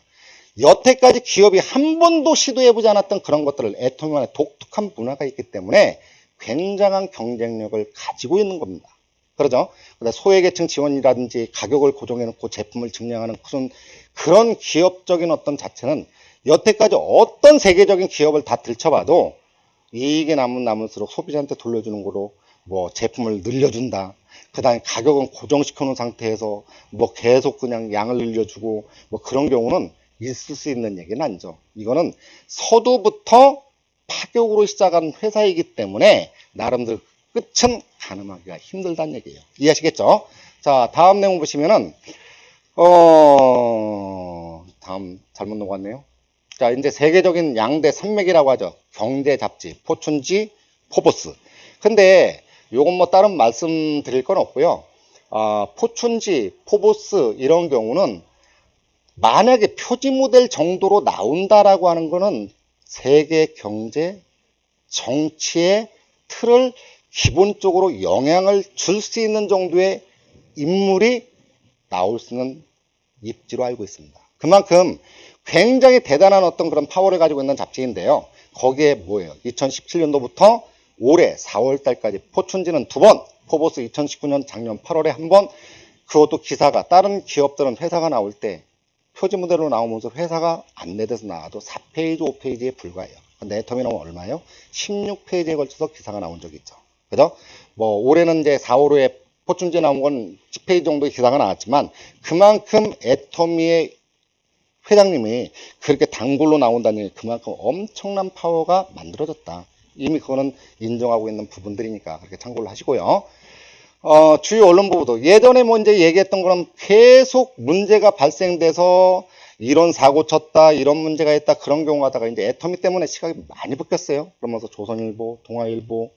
여태까지 기업이 한 번도 시도해보지 않았던 그런 것들을 애터미만의 독특한 문화가 있기 때문에 굉장한 경쟁력을 가지고 있는 겁니다. 그러죠? 소외계층 지원이라든지 가격을 고정해놓고 제품을 증량하는 그런 기업적인 어떤 자체는 여태까지 어떤 세계적인 기업을 다 들춰봐도 이익이 남을수록 소비자한테 돌려주는 거로 뭐 제품을 늘려준다. 그 다음에 가격은 고정시켜 놓은 상태에서 뭐 계속 그냥 양을 늘려주고 뭐 그런 경우는 있을 수 있는 얘기는 아니죠. 이거는 서두부터 파격으로 시작한 회사이기 때문에 나름대로 끝은 가늠하기가 힘들다는 얘기예요. 이해하시겠죠? 자, 다음 내용 보시면은 다음 잘못 넘어갔네요. 자, 이제 세계적인 양대 산맥이라고 하죠. 경제 잡지, 포춘지, 포브스. 근데 요건 뭐 다른 말씀드릴 건 없고요. 포춘지, 포브스 이런 경우는 만약에 표지 모델 정도로 나온다라고 하는 거는 세계 경제, 정치의 틀을 기본적으로 영향을 줄 수 있는 정도의 인물이 나올 수 있는 입지로 알고 있습니다. 그만큼 굉장히 대단한 어떤 그런 파워를 가지고 있는 잡지인데요. 거기에 뭐예요? 2017년도부터 올해 4월 달까지 포춘지는 2번, 포브스 2019년 작년 8월에 한 번, 그것도 기사가 다른 기업들은 회사가 나올 때 표지 모델로 나오면서 회사가 안내돼서 나와도 4페이지, 5페이지에 불과해요. 근데 애터미는 얼마예요? 16페이지에 걸쳐서 기사가 나온 적이 있죠. 그죠? 뭐 올해는 이제 4, 5월에 포춘지에 나온 건 10페이지 정도의 기사가 나왔지만 그만큼 애터미의 회장님이 그렇게 단골로 나온다니 그만큼 엄청난 파워가 만들어졌다. 이미 그거는 인정하고 있는 부분들이니까 그렇게 참고를 하시고요. 주요 언론 보도 예전에 뭐 이제 얘기했던 거는 계속 문제가 발생돼서 이런 사고 쳤다, 이런 문제가 있다, 그런 경우 하다가 이제 애터미 때문에 시각이 많이 바뀌었어요. 그러면서 조선일보, 동아일보,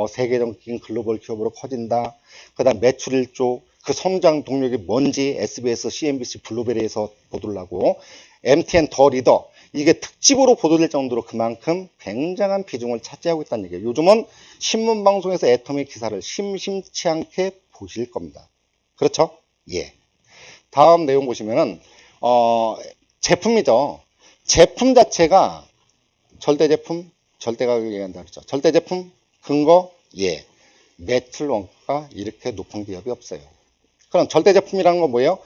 세계적인 글로벌 기업으로 커진다. 그 다음 매출 1조, 그 성장 동력이 뭔지 SBS, CNBC, 블루베리에서 보도를 하고, MTN 더 리더, 이게 특집으로 보도될 정도로 그만큼 굉장한 비중을 차지하고 있다는 얘기예요. 요즘은 신문방송에서 애터미 기사를 심심치 않게 보실 겁니다. 그렇죠? 예. 다음 내용 보시면은, 제품이죠. 제품 자체가 절대 제품, 절대 가격 얘기한다 그랬죠. 절대 제품, 근거, 예. 매출 원가가 이렇게 높은 기업이 없어요. 그럼 절대 제품이라는 건 뭐예요?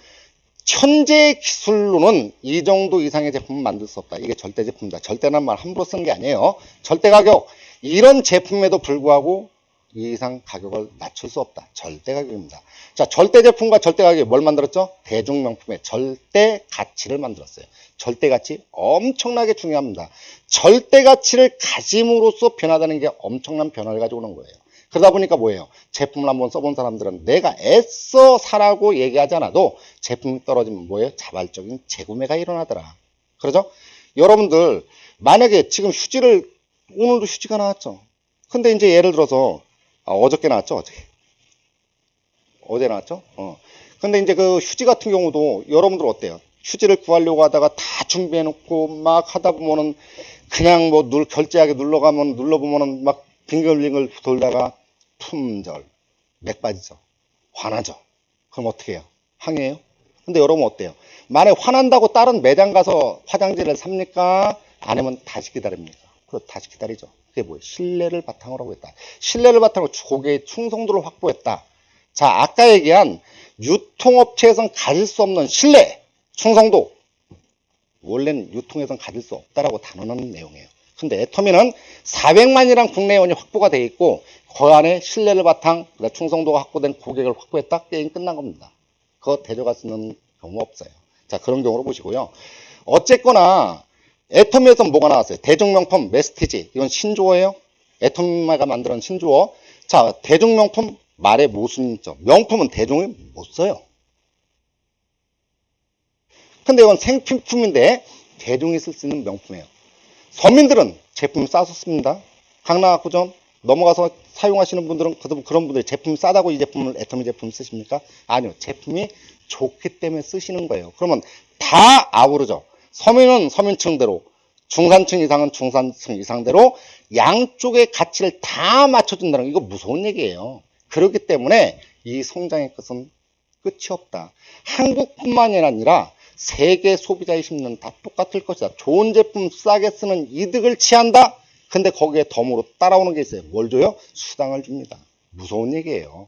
현재 기술로는 이 정도 이상의 제품은 만들 수 없다. 이게 절대 제품이다. 절대란 말 함부로 쓴 게 아니에요. 절대 가격. 이런 제품에도 불구하고 이 이상 가격을 낮출 수 없다. 절대 가격입니다. 자, 절대 제품과 절대 가격이 뭘 만들었죠? 대중명품의 절대 가치를 만들었어요. 절대 가치 엄청나게 중요합니다. 절대 가치를 가짐으로써 변화되는 게 엄청난 변화를 가지고 오는 거예요. 그러다 보니까 뭐예요? 제품을 한번 써본 사람들은 내가 애써 사라고 얘기하지 않아도 제품이 떨어지면 뭐예요? 자발적인 재구매가 일어나더라. 그러죠? 여러분들 만약에 지금 휴지를 오늘도 휴지가 나왔죠. 근데 이제 예를 들어서 어저께 나왔죠? 어제 나왔죠? 근데 이제 그 휴지 같은 경우도 여러분들 어때요? 휴지를 구하려고 하다가 다 준비해 놓고 막 하다 보면은 그냥 뭐 결제하게 눌러보면은 막 빙글빙글 돌다가 품절, 맥 빠지죠. 화나죠. 그럼 어떻게 해요? 항의해요? 근데 여러분 어때요? 만약 화난다고 다른 매장 가서 화장지를 삽니까? 아니면 다시 기다립니까? 그럼 다시 기다리죠. 그게 뭐예요? 신뢰를 바탕으로 하고 있다. 신뢰를 바탕으로 고객의 충성도를 확보했다. 자, 아까 얘기한 유통업체에선 가질 수 없는 신뢰, 충성도. 원래는 유통에선 가질 수 없다라고 단언하는 내용이에요. 근데 애터미는 400만이란 국내 회원이 확보가 되어 있고 그 안에 신뢰를 바탕, 충성도가 확보된 고객을 확보했다. 게임 끝난 겁니다. 그거 데려갈 수 있는 경우 없어요. 자, 그런 경우로 보시고요. 어쨌거나 애터미에서 뭐가 나왔어요? 대중명품 메스티지. 이건 신조어예요. 애터미가 만드는 신조어. 자, 대중명품 말에 모순이 있죠. 명품은 대중이 못 써요. 근데 이건 생필품인데 대중이 쓸 수 있는 명품이에요. 서민들은 제품 싸서 씁니다. 강남구점 넘어가서 사용하시는 분들은 그런 분들이 제품 싸다고 이 제품을 애터미 제품 쓰십니까? 아니요. 제품이 좋기 때문에 쓰시는 거예요. 그러면 다 아우르죠. 서민은 서민층대로, 중산층 이상은 중산층 이상대로 양쪽의 가치를 다 맞춰준다는 거, 이거 무서운 얘기예요. 그렇기 때문에 이 성장의 끝은 끝이 없다. 한국뿐만이 아니라 세계 소비자의 심리는 다 똑같을 것이다. 좋은 제품 싸게 쓰는 이득을 취한다. 근데 거기에 덤으로 따라오는 게 있어요. 뭘 줘요? 수당을 줍니다. 무서운 얘기예요.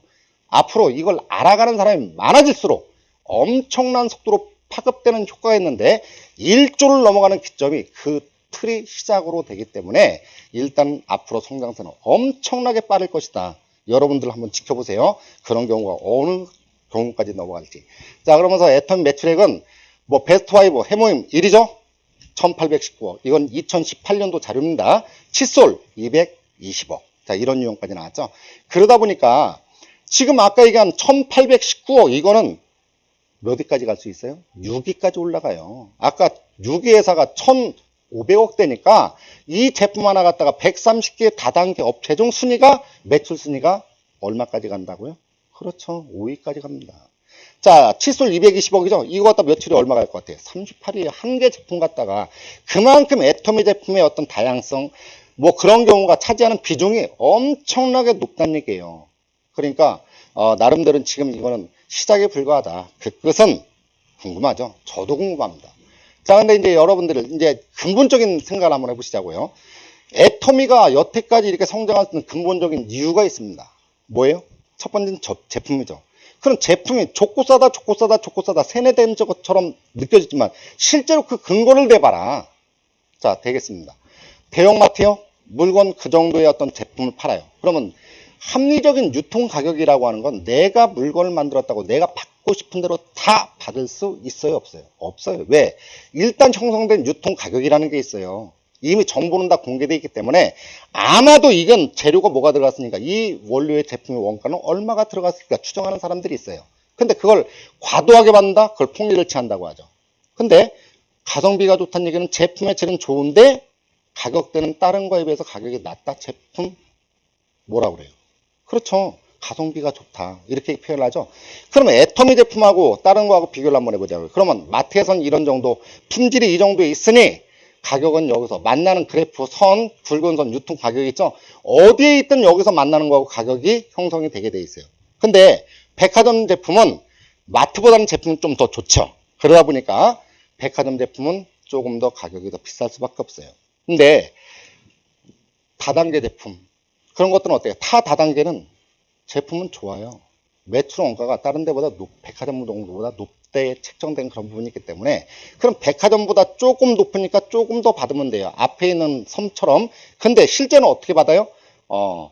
앞으로 이걸 알아가는 사람이 많아질수록 엄청난 속도로 파급되는 효과가 있는데 1조를 넘어가는 기점이 그 틀이 시작으로 되기 때문에 일단 앞으로 성장세는 엄청나게 빠를 것이다. 여러분들 한번 지켜보세요. 그런 경우가 어느 경우까지 넘어갈지. 자, 그러면서 애터미 매출액은 뭐 베스트 5 해모임 1위죠. 1819억. 이건 2018년도 자료입니다. 칫솔 220억. 자, 이런 유형까지 나왔죠. 그러다 보니까 지금 아까 얘기한 1819억 이거는 몇 위까지 갈 수 있어요? 6위까지 올라가요. 아까 6위 회사가 1500억 대니까 이 제품 하나 갖다가 130개 다단계 업체 중 순위가 매출 순위가 얼마까지 간다고요? 그렇죠. 5위까지 갑니다. 자, 칫솔 220억이죠? 이거 갖다 며칠에 얼마 갈 것 같아요? 38위에 한 개 제품 갖다가 그만큼 애터미 제품의 어떤 다양성, 뭐 그런 경우가 차지하는 비중이 엄청나게 높다는 얘기예요. 그러니까, 나름대로 지금 이거는 시작에 불과하다. 그 끝은 궁금하죠? 저도 궁금합니다. 자, 근데 이제 여러분들을 이제 근본적인 생각을 한번 해보시자고요. 애터미가 여태까지 이렇게 성장할 수 있는 근본적인 이유가 있습니다. 뭐예요? 첫 번째는 제품이죠. 그럼 제품이 좋고 싸다, 좋고 싸다, 좋고 싸다 세뇌된 것처럼 느껴지지만 실제로 그 근거를 대봐라. 자, 되겠습니다. 대형마트요? 물건 그 정도의 어떤 제품을 팔아요. 그러면 합리적인 유통 가격이라고 하는 건 내가 물건을 만들었다고 내가 받고 싶은 대로 다 받을 수 있어요, 없어요? 없어요. 왜? 일단 형성된 유통 가격이라는 게 있어요. 이미 정보는 다 공개되어 있기 때문에 아마도 이건 재료가 뭐가 들어갔으니까 이 원료의 제품의 원가는 얼마가 들어갔을까 추정하는 사람들이 있어요. 근데 그걸 과도하게 받는다? 그걸 폭리를 취한다고 하죠. 근데 가성비가 좋다는 얘기는 제품의 질은 좋은데 가격대는 다른 거에 비해서 가격이 낮다? 제품 뭐라고 그래요? 그렇죠. 가성비가 좋다. 이렇게 표현을 하죠. 그러면 애터미 제품하고 다른 거하고 비교를 한번 해보자고요. 그러면 마트에서는 이런 정도, 품질이 이 정도에 있으니 가격은 여기서 만나는 그래프 선, 굵은 선, 유통 가격이 있죠. 어디에 있든 여기서 만나는 거하고 가격이 형성이 되게 돼 있어요. 근데 백화점 제품은 마트보다는 제품이 좀 더 좋죠. 그러다 보니까 백화점 제품은 조금 더 가격이 더 비쌀 수밖에 없어요. 근데 다단계 제품, 그런 것들은 어때요? 타 다단계는 제품은 좋아요. 매출 원가가 다른 데보다 백화점 정도보다 높게 책정된 그런 부분이 있기 때문에 그럼 백화점보다 조금 높으니까 조금 더 받으면 돼요. 앞에 있는 섬처럼. 근데 실제는 어떻게 받아요?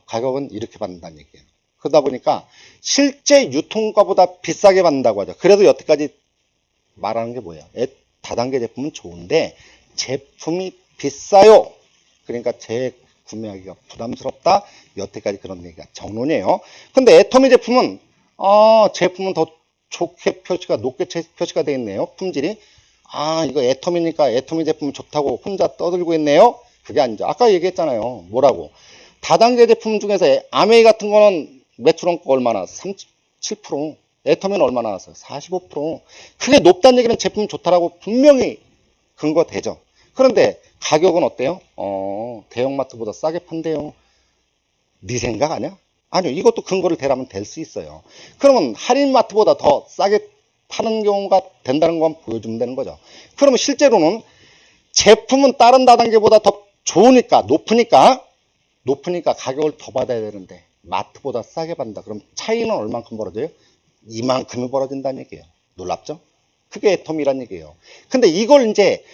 가격은 이렇게 받는다는 얘기예요. 그러다 보니까 실제 유통가보다 비싸게 받는다고 하죠. 그래서 여태까지 말하는 게 뭐예요? 다단계 제품은 좋은데 제품이 비싸요. 그러니까 구매하기가 부담스럽다. 여태까지 그런 얘기가 정론이에요. 근데 애터미 제품은 제품은 더 좋게 표시가 높게 표시가 되어 있네요. 품질이. 이거 애터미니까 애터미 제품은 좋다고 혼자 떠들고 있네요. 그게 아니죠. 아까 얘기했잖아요. 뭐라고? 다단계 제품 중에서 아메이 같은 거는 매출 원가 얼마나? 37%. 애터미는 얼마 나왔어요? 45%. 그게 높다는 얘기는 제품 좋다라고 분명히 근거되죠. 그런데 가격은 어때요? 대형마트보다 싸게 판대요. 네 생각 아니야? 아니요. 이것도 근거를 대라면 될 수 있어요. 그러면 할인마트보다 더 싸게 파는 경우가 된다는 건 보여주면 되는 거죠. 그러면 실제로는 제품은 다른 다단계보다 더 좋으니까, 높으니까 가격을 더 받아야 되는데 마트보다 싸게 받는다. 그럼 차이는 얼만큼 벌어져요? 이만큼이 벌어진다는 얘기예요. 놀랍죠? 그게 애터미란 얘기예요. 근데 이걸 이제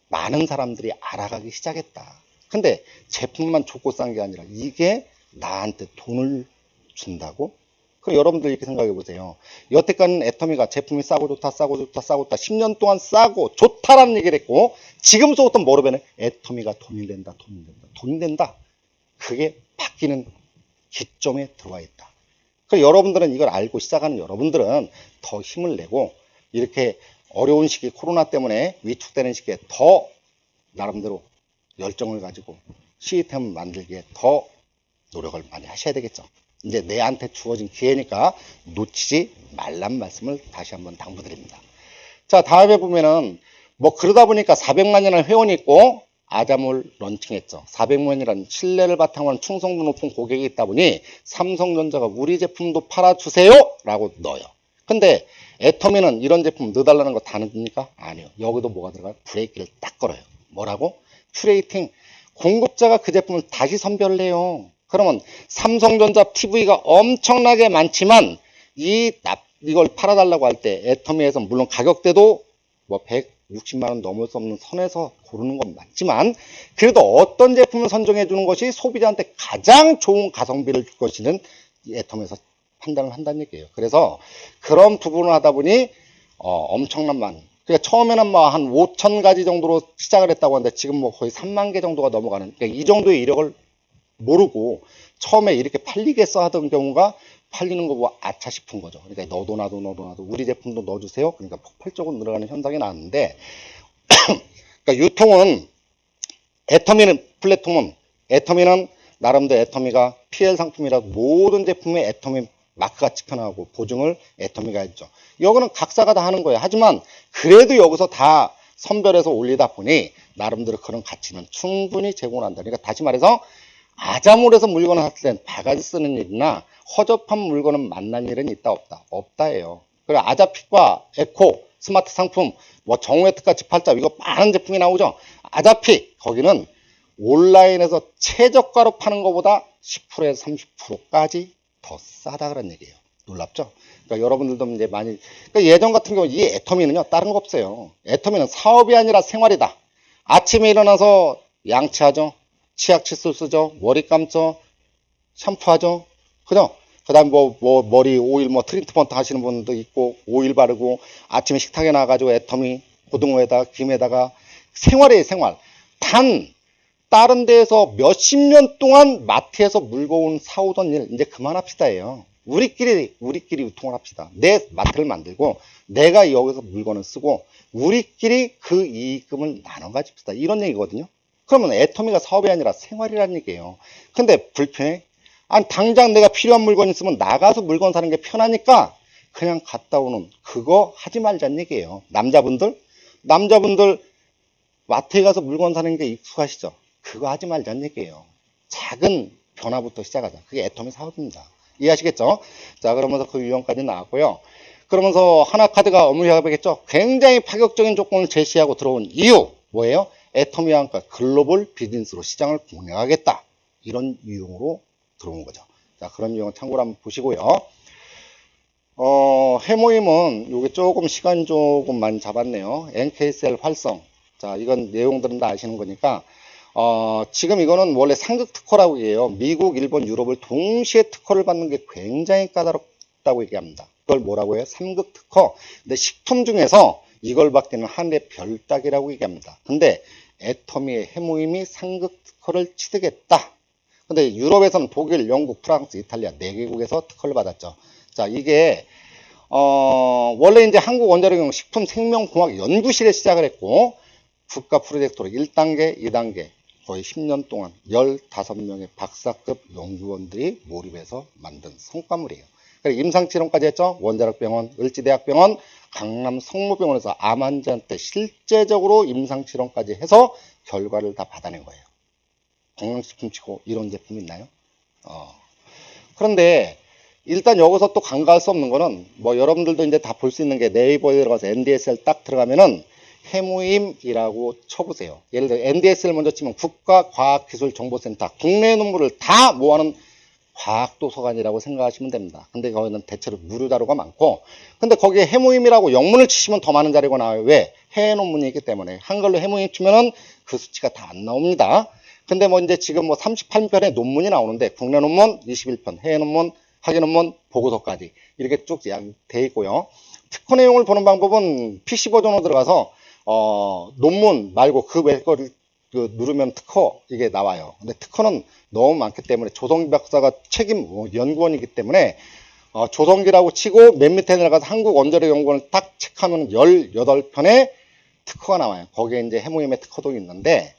많은 사람들이 알아가기 시작했다. 근데 제품만 좋고 싼 게 아니라 이게 나한테 돈을 준다고? 그럼 여러분들 이렇게 생각해 보세요. 여태까지는 애터미가 제품이 싸고 좋다, 싸고 좋다, 싸고 좋다. 10년 동안 싸고 좋다라는 얘기를 했고, 지금부터 뭐로 변해? 애터미가 돈이 된다, 돈이 된다, 돈이 된다. 그게 바뀌는 기점에 들어와 있다. 그래서 여러분들은 이걸 알고 시작하는 여러분들은 더 힘을 내고 이렇게 어려운 시기, 코로나 때문에 위축되는 시기에 더 나름대로 열정을 가지고 시스템을 만들기에 더 노력을 많이 하셔야 되겠죠. 이제 내한테 주어진 기회니까 놓치지 말란 말씀을 다시 한번 당부드립니다. 자, 다음에 보면은 뭐 그러다 보니까 400만이라는 회원이 있고 아자몰 런칭했죠. 400만이라는 신뢰를 바탕으로 한 충성도 높은 고객이 있다 보니 삼성전자가 우리 제품도 팔아주세요 라고 넣어요. 근데 애터미는 이런 제품 넣어달라는 거 다 넣습니까? 아니요. 여기도 뭐가 들어가요? 브레이크를 딱 걸어요. 뭐라고? 큐레이팅. 공급자가 그 제품을 다시 선별을 해요. 그러면 삼성전자 TV가 엄청나게 많지만 이걸 팔아달라고 할 때 애터미에서 물론 가격대도 뭐 160만 원 넘을 수 없는 선에서 고르는 건 맞지만 그래도 어떤 제품을 선정해 주는 것이 소비자한테 가장 좋은 가성비를 줄 것이는 애터미에서 판단을 한다는 얘기예요. 그래서 그런 부분을 하다 보니 엄청난 많이. 그러니까 처음에는 뭐 한 5천 가지 정도로 시작을 했다고 하는데 지금 뭐 거의 3만 개 정도가 넘어가는. 그러니까 이 정도의 이력을 모르고 처음에 이렇게 팔리겠어 하던 경우가 팔리는 거 보고 아차 싶은 거죠. 그러니까 너도 나도 우리 제품도 넣어주세요. 그러니까 폭발적으로 늘어가는 현상이 나왔는데 그러니까 유통은 애터미는 나름대로 애터미가 PL 상품이라도 모든 제품에 애터미 마크가 찍혀나오고 보증을 애터미가 했죠. 이거는 각사가 다 하는 거예요. 하지만 그래도 여기서 다 선별해서 올리다 보니 나름대로 그런 가치는 충분히 제공한다. 그러니까 다시 말해서 아자몰에서 물건을 샀을 땐 바가지 쓰는 일이나 허접한 물건은 만난 일은 있다 없다? 없다예요. 그리고 아자핏과 에코, 스마트 상품, 뭐 정우회특같이 팔자 이거 많은 제품이 나오죠. 아자핏 거기는 온라인에서 최저가로 파는 것보다 10%에서 30%까지 더 싸다 그런 얘기예요. 놀랍죠? 그러니까 여러분들도 이제 많이 그러니까 예전 같은 경우 이 애터미는요 다른 거 없어요. 애터미는 사업이 아니라 생활이다. 아침에 일어나서 양치하죠. 치약 칫솔 쓰죠. 머리 감죠. 샴푸하죠. 그죠? 그 다음 머리 오일 트리트먼트 하시는 분도 있고, 오일 바르고, 아침에 식탁에 나가가지고 애터미, 고등어에다가, 김에다가, 생활이에요, 생활. 다른 데에서 몇십 년 동안 마트에서 물건 사오던 일, 이제 그만합시다예요. 우리끼리 유통을 합시다. 내 마트를 만들고, 내가 여기서 물건을 쓰고, 우리끼리 그 이익금을 나눠 가집시다. 이런 얘기거든요. 그러면 애터미가 사업이 아니라 생활이라는 얘기예요. 근데 불편해? 아니, 당장 내가 필요한 물건 있으면 나가서 물건 사는 게 편하니까 그냥 갔다 오는 그거 하지 말자는 얘기예요. 남자분들 마트에 가서 물건 사는 게 익숙하시죠? 그거 하지 말자는 얘기예요. 작은 변화부터 시작하자. 그게 애터미 사업입니다. 이해하시겠죠? 자, 그러면서 그 유형까지 나왔고요. 그러면서 하나카드가 업무 협약이겠죠? 굉장히 파격적인 조건을 제시하고 들어온 이유 뭐예요? 애터미와 함께 글로벌 비즈니스로 시장을 공략하겠다. 이런 유형으로 들어온 거죠. 자, 그런 유형 참고로 한번 보시고요. 해모임은 요게 조금 시간 조금 많이 잡았네요. NKCL 활성. 자, 이건 내용들은 다 아시는 거니까 지금 이거는 원래 상극 특허라고 해요. 미국, 일본, 유럽을 동시에 특허를 받는 게 굉장히 까다롭다고 얘기합니다. 그걸 뭐라고 해요? 3극 특허. 근데 식품 중에서 이걸 받기는 하늘의 별 따기라고 얘기합니다. 근데 애터미의 해모임이 상극 특허를 취득했다. 근데 유럽에서는 독일, 영국, 프랑스, 이탈리아 4개국에서 특허를 받았죠. 자, 이게 원래 이제 한국원자력용 식품생명공학연구실에 시작을 했고 국가 프로젝트로 1단계, 2단계 거의 10년 동안 15명의 박사급 연구원들이 몰입해서 만든 성과물이에요. 그리고 임상치료까지 했죠. 원자력병원, 을지대학병원, 강남 성모병원에서 암 환자한테 실제적으로 임상치료까지 해서 결과를 다 받아낸 거예요. 건강식품 치고 이런 제품이 있나요? 그런데 일단 여기서 또 간과할 수 없는 거는 여러분들도 이제 다 볼 수 있는 게 네이버에 들어가서 NDSL 딱 들어가면은 해모임이라고 쳐보세요. 예를 들어 NDSL 먼저 치면 국가과학기술정보센터 국내 논문을 다 모아놓은 과학도서관이라고 생각하시면 됩니다. 근데 거기는 대체로 무료 자료가 많고 근데 거기에 해모임이라고 영문을 치시면 더 많은 자료가 나와요. 왜? 해외 논문이 있기 때문에 한글로 해모임 치면은 그 수치가 다 안 나옵니다. 근데 이제 지금 38편의 논문이 나오는데 국내 논문 21편, 해외 논문, 학예 논문, 보고서까지 이렇게 쭉 돼 있고요. 특허 내용을 보는 방법은 PC 버전으로 들어가서 논문 말고 그 외 거를 누르면 특허 이게 나와요. 근데 특허는 너무 많기 때문에 조성기 박사가 책임 연구원이기 때문에 조성기라고 치고 맨 밑에 내려가서 한국원자력연구원을 딱 체크하면 18편의 특허가 나와요. 거기에 이제 해모임의 특허도 있는데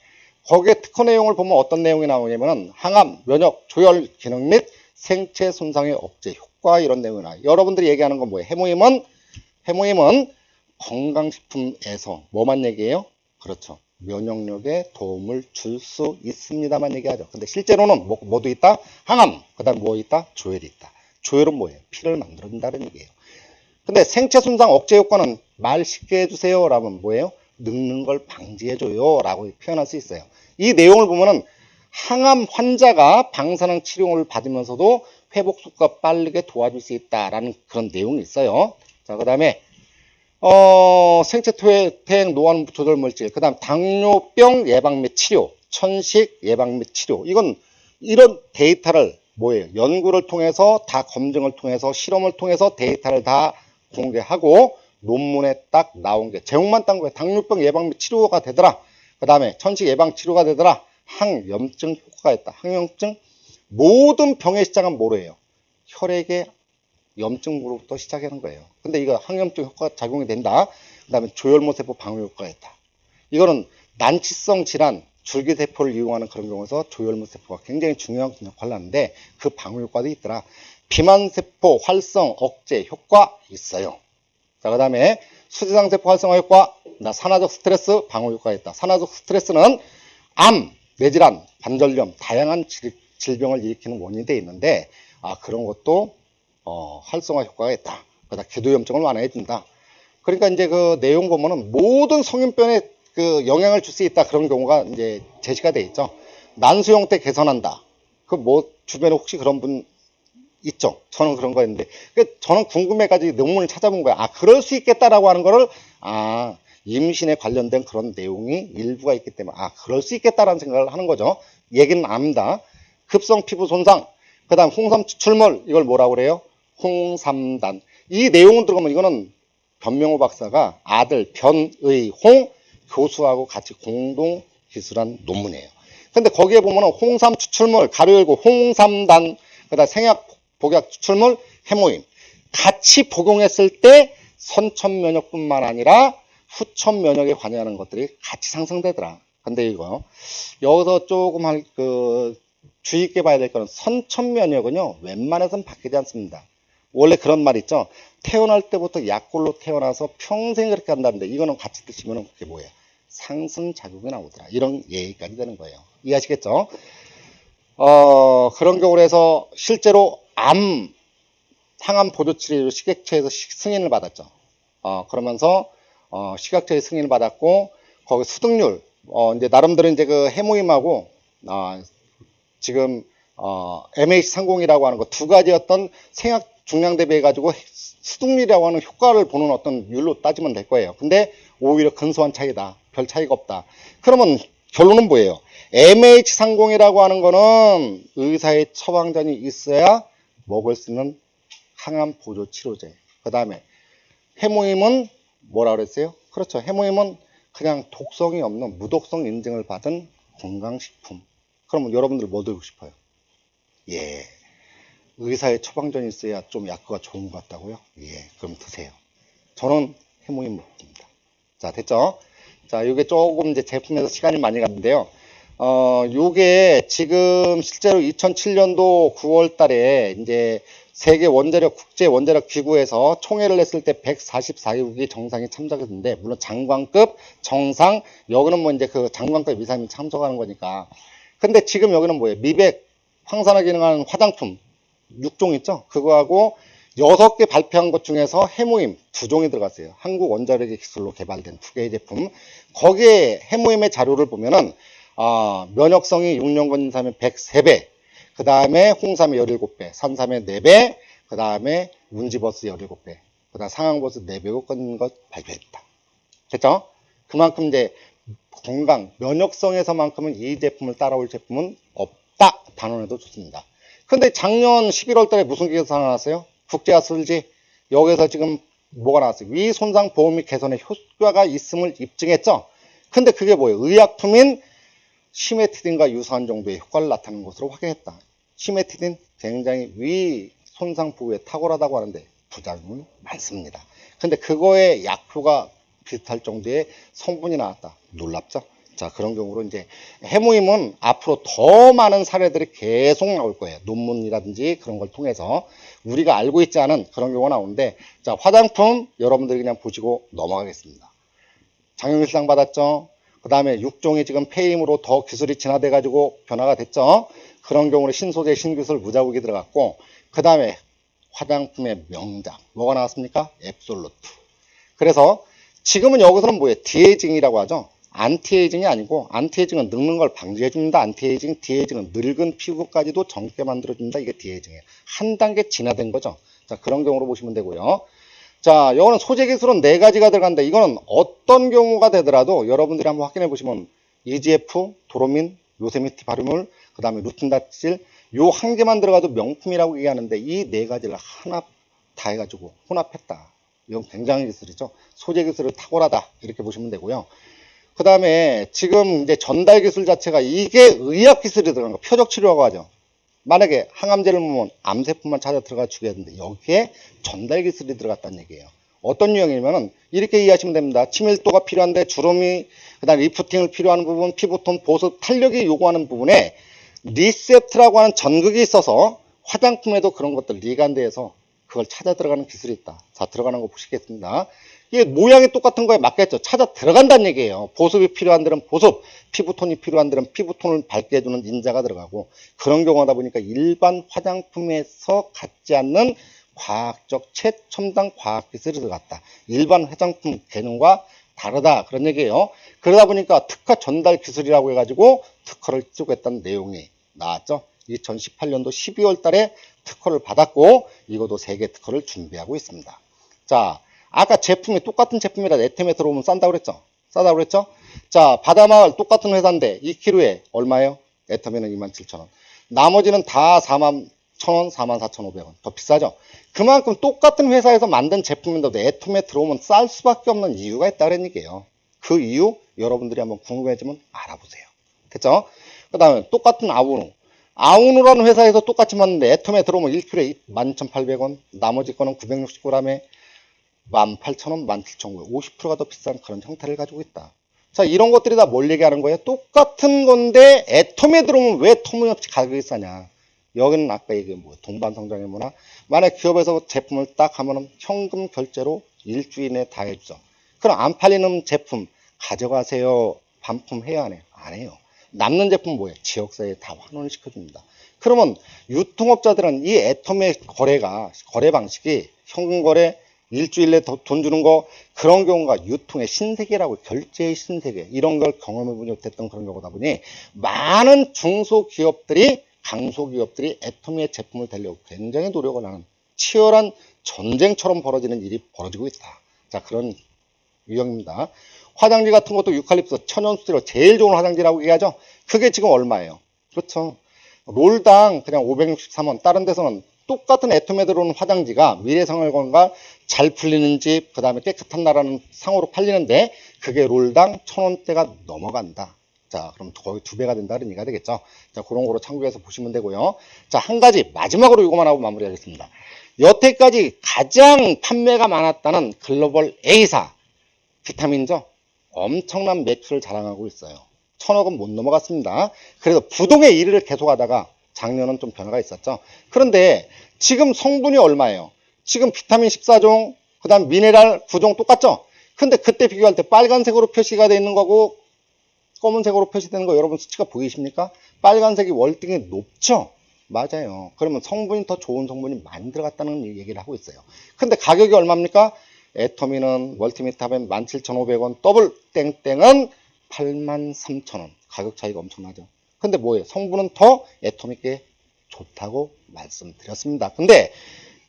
거기에 특허 내용을 보면 어떤 내용이 나오냐면은 항암, 면역, 조혈 기능 및 생체 손상의 억제 효과 이런 내용이 나와요. 여러분들이 얘기하는 건 뭐예요? 해모임은 건강식품에서 뭐만 얘기해요? 그렇죠. 면역력에 도움을 줄 수 있습니다만 얘기하죠. 근데 실제로는 뭐도 있다? 항암, 그 다음 뭐 있다? 조혈이 있다. 조혈은 뭐예요? 피를 만들어준다는 얘기예요. 근데 생체 손상 억제 효과는 말 쉽게 해주세요 라면 뭐예요? 늙는 걸 방지해줘요 라고 표현할 수 있어요. 이 내용을 보면은 항암 환자가 방사능 치료를 받으면서도 회복 속도가 빠르게 도와줄 수 있다라는 그런 내용이 있어요. 자, 그 다음에 생체 퇴행 노화 조절 물질, 그 다음 당뇨병 예방 및 치료, 천식 예방 및 치료. 이런 데이터를 뭐예요? 연구를 통해서 다 검증을 통해서 실험을 통해서 데이터를 다 공개하고 논문에 딱 나온 게 제목만 딴 거예요. 당뇨병 예방 및 치료가 되더라. 그 다음에 천식 예방 치료가 되더라. 항염증 효과가 있다. 항염증 모든 병의 시작은 뭐래요? 혈액의 염증으로부터 시작하는 거예요. 근데 이거 항염증 효과가 작용이 된다. 그 다음에 조혈모세포 방어 효과가 있다. 이거는 난치성 질환, 줄기세포를 이용하는 그런 경우에서 조혈모세포가 굉장히 중요한 역할을 하는데 그 방어 효과도 있더라. 비만세포 활성 억제 효과 있어요. 자, 그 다음에 수지상세포 활성화 효과, 산화적 스트레스 방어 효과가 있다. 산화적 스트레스는 암, 뇌질환, 관절염, 다양한 질병을 일으키는 원인이 되어 있는데 그런 것도 활성화 효과가 있다. 그다음 궤도염증을 완화해준다. 그러니까 이제 그 내용 보면은 모든 성인병에 그 영향을 줄 수 있다. 그런 경우가 이제 제시가 돼 있죠. 난수 형태 개선한다. 주변에 혹시 그런 분 있죠? 저는 그런 거 있는데 저는 궁금해가지고 논문을 찾아본 거야. 그럴 수 있겠다라고 하는 거를 임신에 관련된 그런 내용이 일부가 있기 때문에 그럴 수 있겠다라는 생각을 하는 거죠. 얘기는 압니다. 급성 피부 손상, 그 그 다음 홍삼 추출물, 이걸 뭐라고 그래요? 홍삼단. 이 내용은 들어가면 이거는 변명호 박사가 아들 변의홍 교수하고 같이 공동 기술한 논문이에요. 근데 거기에 보면은 홍삼 추출물, 가로 열고 홍삼단, 그 다음 생약 복약 추출물, 해모임. 같이 복용했을 때 선천 면역뿐만 아니라 후천 면역에 관여하는 것들이 같이 상승되더라. 근데 이거 여기서 조금 주의 있게 봐야 될 거는 선천 면역은요 웬만해서는 바뀌지 않습니다. 원래 그런 말 있죠. 태어날 때부터 약골로 태어나서 평생 그렇게 한다는데 이거는 같이 드시면 그게 뭐예요? 상승작용이 나오더라. 이런 얘기까지 되는 거예요. 이해하시겠죠? 그런 경우로 해서 실제로 항암 보조치료 식약처에서 승인을 받았죠. 그러면서 식약처에 승인을 받았고 거기 수득률 이제 나름대로 이제 그 해모임하고 지금 MH30이라고 하는 거 두 가지 어떤 생약 중량 대비해 가지고 수득률이라고 하는 효과를 보는 어떤 율로 따지면 될 거예요. 근데 오히려 근소한 차이다. 별 차이가 없다. 그러면 결론은 뭐예요? MH30이라고 하는 거는 의사의 처방전이 있어야 먹을 수 있는 항암 보조 치료제. 그 다음에 해모임은 뭐라 그랬어요? 그렇죠. 해모임은 그냥 독성이 없는 무독성 인증을 받은 건강식품. 그러면 여러분들 뭐 드고 싶어요? 예. 의사의 처방전이 있어야 좀 약효가 좋은 것 같다고요? 예. 그럼 드세요. 저는 해모임 먹습니다. 자, 됐죠? 자, 이게 조금 이제 제품에서 시간이 많이 갔는데요. 요게 지금 실제로 2007년도 9월 달에 이제 세계 원자력 국제 원자력 기구에서 총회를 했을 때 144개국이 정상에 참석했는데 물론 장관급 정상 여기는 뭐 이제 그 장관급 이상이 참석하는 거니까. 근데 지금 여기는 뭐예요? 미백 항산화 기능하는 화장품 6종 있죠? 그거하고 6개 발표한 것 중에서 해모임 2종이 들어갔어요. 한국 원자력의 기술로 개발된 2개의 제품. 거기에 해모임의 자료를 보면은 면역성이 6년간 인삼의 103배, 그 다음에 홍삼의 17배, 산삼의 4배, 그 다음에 운지버스 17배, 그 다음 상황버스 4배고 건 것 발표했다. 됐죠? 그만큼 이제 건강, 면역성에서만큼은 이 제품을 따라올 제품은 없다. 단언해도 좋습니다. 근데 작년 11월 달에 무슨 기사 나왔어요? 국제학술지. 여기서 지금 뭐가 나왔어요? 위 손상 보호 및 개선에 효과가 있음을 입증했죠? 근데 그게 뭐예요? 의약품인 시메티딘과 유사한 정도의 효과를 나타내는 것으로 확인했다. 시메티딘 굉장히 위 손상 보호에 탁월하다고 하는데 부작용이 많습니다. 근데 그거에 약효가 비슷할 정도의 성분이 나왔다. 놀랍죠? 자, 그런 경우로 이제 해모임은 앞으로 더 많은 사례들이 계속 나올 거예요. 논문이라든지 그런 걸 통해서 우리가 알고 있지 않은 그런 경우가 나오는데, 자, 화장품 여러분들이 그냥 보시고 넘어가겠습니다. 장영일상 받았죠? 그 다음에 6종이 지금 폐임으로 더 기술이 진화돼 가지고 변화가 됐죠? 그런 경우로 신소재 신기술 무자국이 들어갔고, 그 다음에 화장품의 명작 뭐가 나왔습니까? 앱솔루트. 그래서 지금은 여기서는 뭐예요? 디에이징이라고 하죠. 안티에이징이 아니고, 안티에이징은 늙는 걸 방지해줍니다. 안티에이징, 디에이징은 늙은 피부까지도 젊게 만들어줍니다. 이게 디에이징이에요. 한 단계 진화된 거죠. 자, 그런 경우로 보시면 되고요. 자, 이거는 소재 기술은 4가지가 들어간다. 이거는 어떤 경우가 되더라도 여러분들이 한번 확인해 보시면 EGF, 도로민, 요세미티 발효물, 그 다음에 루틴다칠 요 한 개만 들어가도 명품이라고 얘기하는데 이 4가지를 하나 다 해가지고 혼합했다. 이건 굉장한 기술이죠. 소재 기술을 탁월하다. 이렇게 보시면 되고요. 그 다음에 지금 이제 전달 기술 자체가 이게 의학 기술이 들어간 거, 표적 치료라고 하죠. 만약에 항암제를 먹으면 암세포만 찾아 들어가 죽여야 되는데 여기에 전달 기술이 들어갔다는 얘기예요. 어떤 유형이냐면은 이렇게 이해하시면 됩니다. 치밀도가 필요한데 주름이, 그 다음 리프팅을 필요한 부분, 피부톤, 보습, 탄력이 요구하는 부분에 리셉트라고 하는 전극이 있어서 화장품에도 그런 것들 리간드에서 그걸 찾아 들어가는 기술이 있다. 자, 들어가는 거 보시겠습니다. 이게 모양이 똑같은 거에 맞겠죠. 찾아 들어간다는 얘기예요. 보습이 필요한 데는 보습, 피부톤이 필요한 데는 피부톤을 밝게 해주는 인자가 들어가고, 그런 경우다 보니까 일반 화장품에서 갖지 않는 과학적 최첨단 과학기술이 들어갔다. 일반 화장품 개념과 다르다. 그런 얘기예요. 그러다 보니까 특허 전달 기술이라고 해가지고 특허를 취득했다는 내용이 나왔죠. 2018년도 12월 달에 특허를 받았고, 이것도 세계 특허를 준비하고 있습니다. 자, 아까 제품이 똑같은 제품이라 애템에 들어오면 싼다고 그랬죠? 싸다고 그랬죠? 자, 바다마을 똑같은 회사인데 2kg에 얼마예요? 애템에는 27,000원. 나머지는 다 41,000원, 1,000원, 44,500원. 더 비싸죠? 그만큼 똑같은 회사에서 만든 제품인데도 애톰에 들어오면 쌀 수밖에 없는 이유가 있다는 얘기예요. 그 이유 여러분들이 한번 궁금해지면 알아보세요. 됐죠? 그 다음에 똑같은 아우누. 아우누라는 회사에서 똑같이 만드는데 애톰에 들어오면 1kg에 12,800원, 나머지 거는 969g에 18,000원, 17,900원, 50%가 더 비싼 그런 형태를 가지고 있다. 자, 이런 것들이 다 뭘 얘기하는 거예요? 똑같은 건데 애톰에 들어오면 왜 터무니없이 가격이 싸냐? 여기는 아까 얘기한 뭐 동반성장의 문화. 만약 기업에서 제품을 딱 하면은 현금 결제로 일주일 내에 다 해주죠. 그럼 안 팔리는 제품 가져가세요. 반품해야 안 해요? 안 해요. 남는 제품 뭐예요? 지역사회에 다 환원을 시켜줍니다. 그러면 유통업자들은 이 애톰의 거래 방식이 현금 거래, 일주일 내에 돈 주는 거, 그런 경우가 유통의 신세계라고, 결제의 신세계, 이런 걸 경험해보지 못했던 그런 경우다 보니 많은 중소기업들이, 강소기업들이 애톰의 제품을 대려고 굉장히 노력을 하는 치열한 전쟁처럼 벌어지는 일이 벌어지고 있다. 자, 그런 유형입니다. 화장지 같은 것도 유칼립투스, 천연수제로 제일 좋은 화장지라고 얘기하죠. 그게 지금 얼마예요? 그렇죠. 롤당 그냥 563원, 다른 데서는 똑같은 애톰에 들어오는 화장지가 미래생활건강 잘 풀리는지, 그 다음에 깨끗한 나라는 상으로 팔리는데 그게 롤당 1,000원대가 넘어간다. 자, 그럼 거의 2배가 된다는 얘기가 되겠죠. 자, 그런 거로 참고해서 보시면 되고요. 자, 한 가지 마지막으로 이거만 하고 마무리하겠습니다. 여태까지 가장 판매가 많았다는 글로벌 A사 비타민죠. 엄청난 매출을 자랑하고 있어요. 1,000억은 못 넘어갔습니다. 그래서 부동의 1위를 계속하다가 작년은 좀 변화가 있었죠. 그런데 지금 성분이 얼마예요? 지금 비타민 14종, 그 다음 미네랄 9종 똑같죠? 근데 그때 비교할 때 빨간색으로 표시가 되어 있는 거고 검은색으로 표시되는 거 여러분 수치가 보이십니까? 빨간색이 월등히 높죠? 맞아요. 그러면 성분이 더 좋은 성분이 많이 들어갔다는 얘기를 하고 있어요. 근데 가격이 얼마입니까? 애터미는 멀티비타민 17,500원, 더블 땡땡은 83,000원. 가격 차이가 엄청나죠. 근데 뭐예요? 성분은 더 애터미께 좋다고 말씀드렸습니다. 근데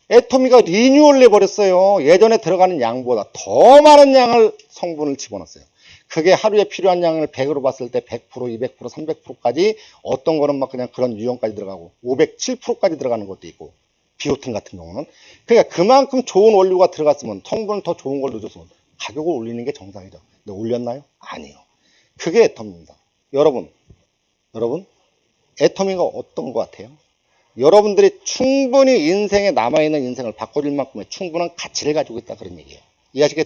애터미가 리뉴얼 해버렸어요. 예전에 들어가는 양보다 더 많은 양을 성분을 집어넣었어요. 그게 하루에 필요한 양을 100으로 봤을 때 100%, 200%, 300%까지, 어떤 거는 막 그냥 그런 유형까지 들어가고 507%까지 들어가는 것도 있고, 비오틴 같은 경우는. 그러니까 그만큼 좋은 원료가 들어갔으면, 성분을 더 좋은 걸 넣어줬으면 가격을 올리는 게 정상이죠. 근데 올렸나요? 아니요. 그게 애터미입니다. 여러분 애터미가 어떤 것 같아요? 여러분들이 충분히 인생에 남아있는 인생을 바꿔줄 만큼의 충분한 가치를 가지고 있다, 그런 얘기예요. 이해하시겠죠?